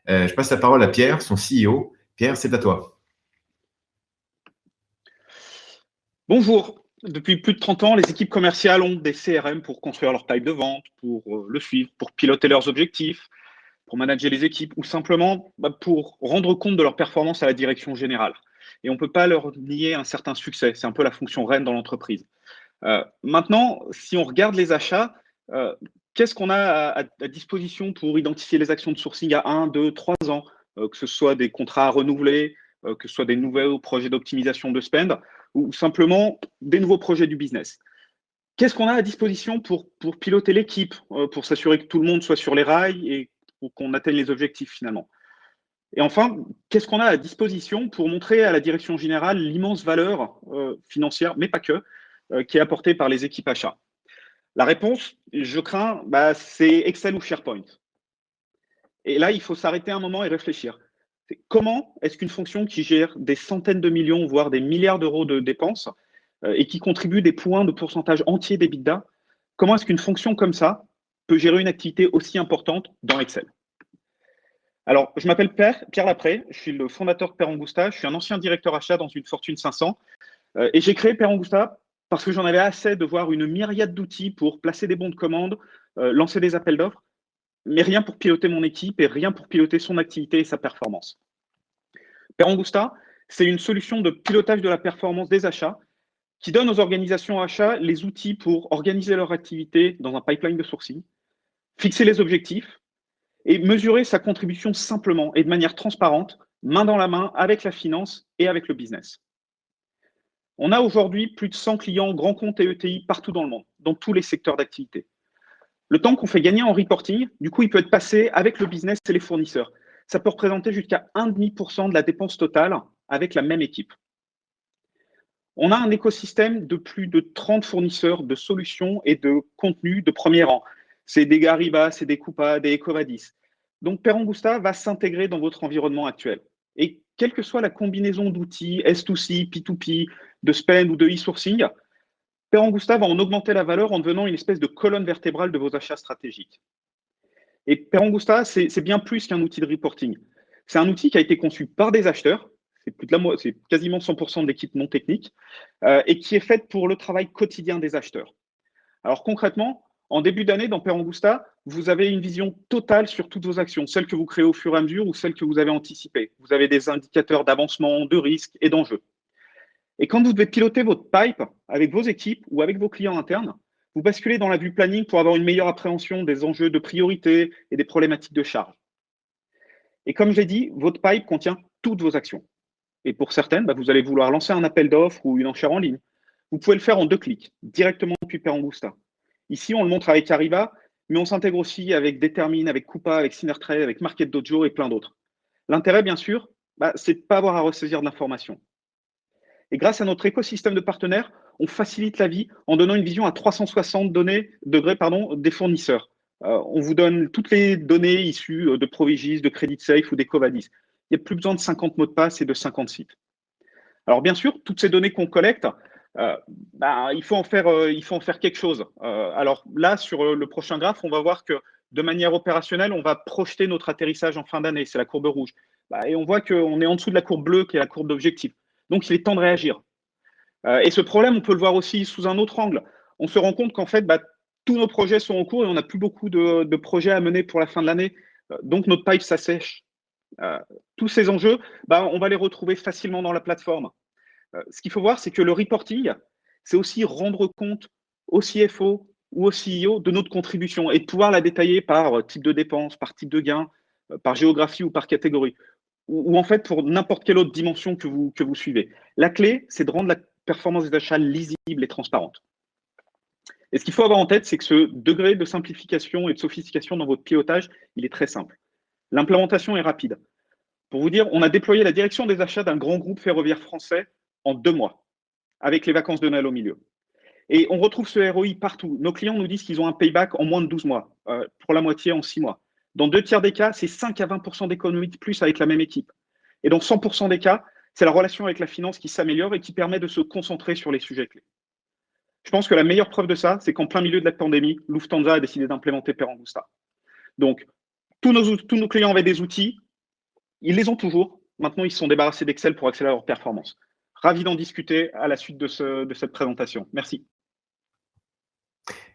S1: Je passe la parole à Pierre, son CEO. Pierre, c'est à toi.
S14: Bonjour. Depuis plus de 30 ans, les équipes commerciales ont des CRM pour construire leur pipe de vente, pour le suivre, pour piloter leurs objectifs, pour manager les équipes ou simplement pour rendre compte de leur performance à la direction générale. Et on ne peut pas leur nier un certain succès. C'est un peu la fonction reine dans l'entreprise. Maintenant, si on regarde les achats, qu'est-ce qu'on a à disposition pour identifier les actions de sourcing à 1, 2, 3 ans, que ce soit des contrats à renouveler, que ce soit des nouveaux projets d'optimisation de spend ou simplement des nouveaux projets du business. Qu'est-ce qu'on a à disposition pour piloter l'équipe, pour s'assurer que tout le monde soit sur les rails et pour qu'on atteigne les objectifs finalement? Et enfin, qu'est-ce qu'on a à disposition pour montrer à la direction générale l'immense valeur financière, mais pas que, qui est apportée par les équipes achats? La réponse, je crains, c'est Excel ou SharePoint. Et là, il faut s'arrêter un moment et réfléchir. Comment est-ce qu'une fonction qui gère des centaines de millions, voire des milliards d'euros de dépenses et qui contribue des points de pourcentage entiers d'EBITDA, comment est-ce qu'une fonction comme ça peut gérer une activité aussi importante dans Excel? Alors, je m'appelle Pierre Lapré, je suis le fondateur de Perangusta, je suis un ancien directeur achat dans une Fortune 500 et j'ai créé Perangusta parce que j'en avais assez de voir une myriade d'outils pour placer des bons de commande, lancer des appels d'offres, mais rien pour piloter mon équipe et rien pour piloter son activité et sa performance. Perangusta, c'est une solution de pilotage de la performance des achats qui donne aux organisations achats les outils pour organiser leur activité dans un pipeline de sourcing, fixer les objectifs et mesurer sa contribution simplement et de manière transparente, main dans la main avec la finance et avec le business. On a aujourd'hui plus de 100 clients grands comptes et ETI partout dans le monde, dans tous les secteurs d'activité. Le temps qu'on fait gagner en reporting, du coup, il peut être passé avec le business et les fournisseurs. Ça peut représenter jusqu'à 1,5% de la dépense totale avec la même équipe. On a un écosystème de plus de 30 fournisseurs de solutions et de contenus de premier rang. C'est des Gariba, c'est des Coupa, des Ecovadis. Donc, Perangusta va s'intégrer dans votre environnement actuel. Et quelle que soit la combinaison d'outils, S2C, P2P, de spend ou de e-sourcing, Perangusta va en augmenter la valeur en devenant une espèce de colonne vertébrale de vos achats stratégiques. Et Perangusta, c'est bien plus qu'un outil de reporting. C'est un outil qui a été conçu par des acheteurs, c'est quasiment 100% de l'équipe non technique, et qui est faite pour le travail quotidien des acheteurs. Alors concrètement, en début d'année, dans Perangusta, vous avez une vision totale sur toutes vos actions, celles que vous créez au fur et à mesure ou celles que vous avez anticipées. Vous avez des indicateurs d'avancement, de risque et d'enjeux. Et quand vous devez piloter votre pipe avec vos équipes ou avec vos clients internes, vous basculez dans la vue planning pour avoir une meilleure appréhension des enjeux de priorité et des problématiques de charge. Et comme je l'ai dit, votre pipe contient toutes vos actions. Et pour certaines, vous allez vouloir lancer un appel d'offres ou une enchère en ligne. Vous pouvez le faire en 2 clics, directement depuis Perangusta. Ici, on le montre avec Arriva, mais on s'intègre aussi avec Determine, avec Coupa, avec Synertrade, avec Market Dojo et plein d'autres. L'intérêt, bien sûr, c'est de ne pas avoir à ressaisir de l'information. Et grâce à notre écosystème de partenaires, on facilite la vie en donnant une vision à 360 degrés des fournisseurs. On vous donne toutes les données issues de Provigis, de CreditSafe ou d'Ecovadis. Il n'y a plus besoin de 50 mots de passe et de 50 sites. Alors bien sûr, toutes ces données qu'on collecte, il faut en faire quelque chose. Alors là, sur le prochain graphe, on va voir que de manière opérationnelle, on va projeter notre atterrissage en fin d'année. C'est la courbe rouge. Et on voit qu'on est en dessous de la courbe bleue qui est la courbe d'objectif. Donc, il est temps de réagir. Et ce problème, on peut le voir aussi sous un autre angle. On se rend compte qu'en fait, tous nos projets sont en cours et on n'a plus beaucoup de projets à mener pour la fin de l'année. Donc, notre pipe s'assèche. Tous ces enjeux, on va les retrouver facilement dans la plateforme. Ce qu'il faut voir, c'est que le reporting, c'est aussi rendre compte au CFO ou au CEO de notre contribution et de pouvoir la détailler par type de dépense, par type de gain, par géographie ou par catégorie. Ou en fait pour n'importe quelle autre dimension que vous suivez. La clé, c'est de rendre la performance des achats lisible et transparente. Et ce qu'il faut avoir en tête, c'est que ce degré de simplification et de sophistication dans votre pilotage, il est très simple. L'implémentation est rapide. Pour vous dire, on a déployé la direction des achats d'un grand groupe ferroviaire français en 2 mois, avec les vacances de Noël au milieu. Et on retrouve ce ROI partout. Nos clients nous disent qu'ils ont un payback en moins de 12 mois, pour la moitié en 6 mois. Dans 2 tiers des cas, c'est 5 à 20% d'économie de plus avec la même équipe. Et dans 100% des cas, c'est la relation avec la finance qui s'améliore et qui permet de se concentrer sur les sujets clés. Je pense que la meilleure preuve de ça, c'est qu'en plein milieu de la pandémie, Lufthansa a décidé d'implémenter Perangusta. Donc, tous nos clients avaient des outils, ils les ont toujours. Maintenant, ils se sont débarrassés d'Excel pour accélérer leur performance. Ravi d'en discuter à la suite de cette présentation. Merci.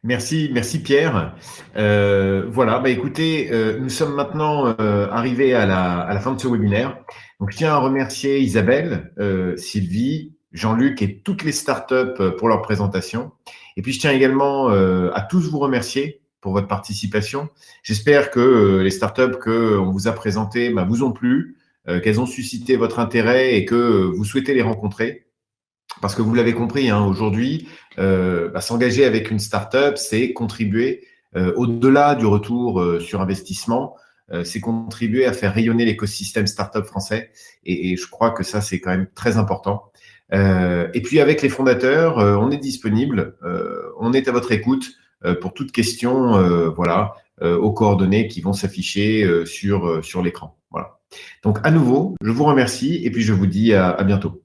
S1: Merci Pierre. Voilà, écoutez, nous sommes maintenant arrivés à la fin de ce webinaire. Donc, je tiens à remercier Isabelle, Sylvie, Jean-Luc et toutes les startups pour leur présentation. Et puis, je tiens également à tous vous remercier pour votre participation. J'espère que les startups qu'on vous a présentées vous ont plu, qu'elles ont suscité votre intérêt et que vous souhaitez les rencontrer. Parce que vous l'avez compris, aujourd'hui, s'engager avec une startup, c'est contribuer au-delà du retour sur investissement, c'est contribuer à faire rayonner l'écosystème startup français. Et je crois que ça, c'est quand même très important. Et puis, avec les fondateurs, on est disponible, on est à votre écoute pour toute question, aux coordonnées qui vont s'afficher sur l'écran. Voilà. Donc, à nouveau, je vous remercie et puis je vous dis à bientôt.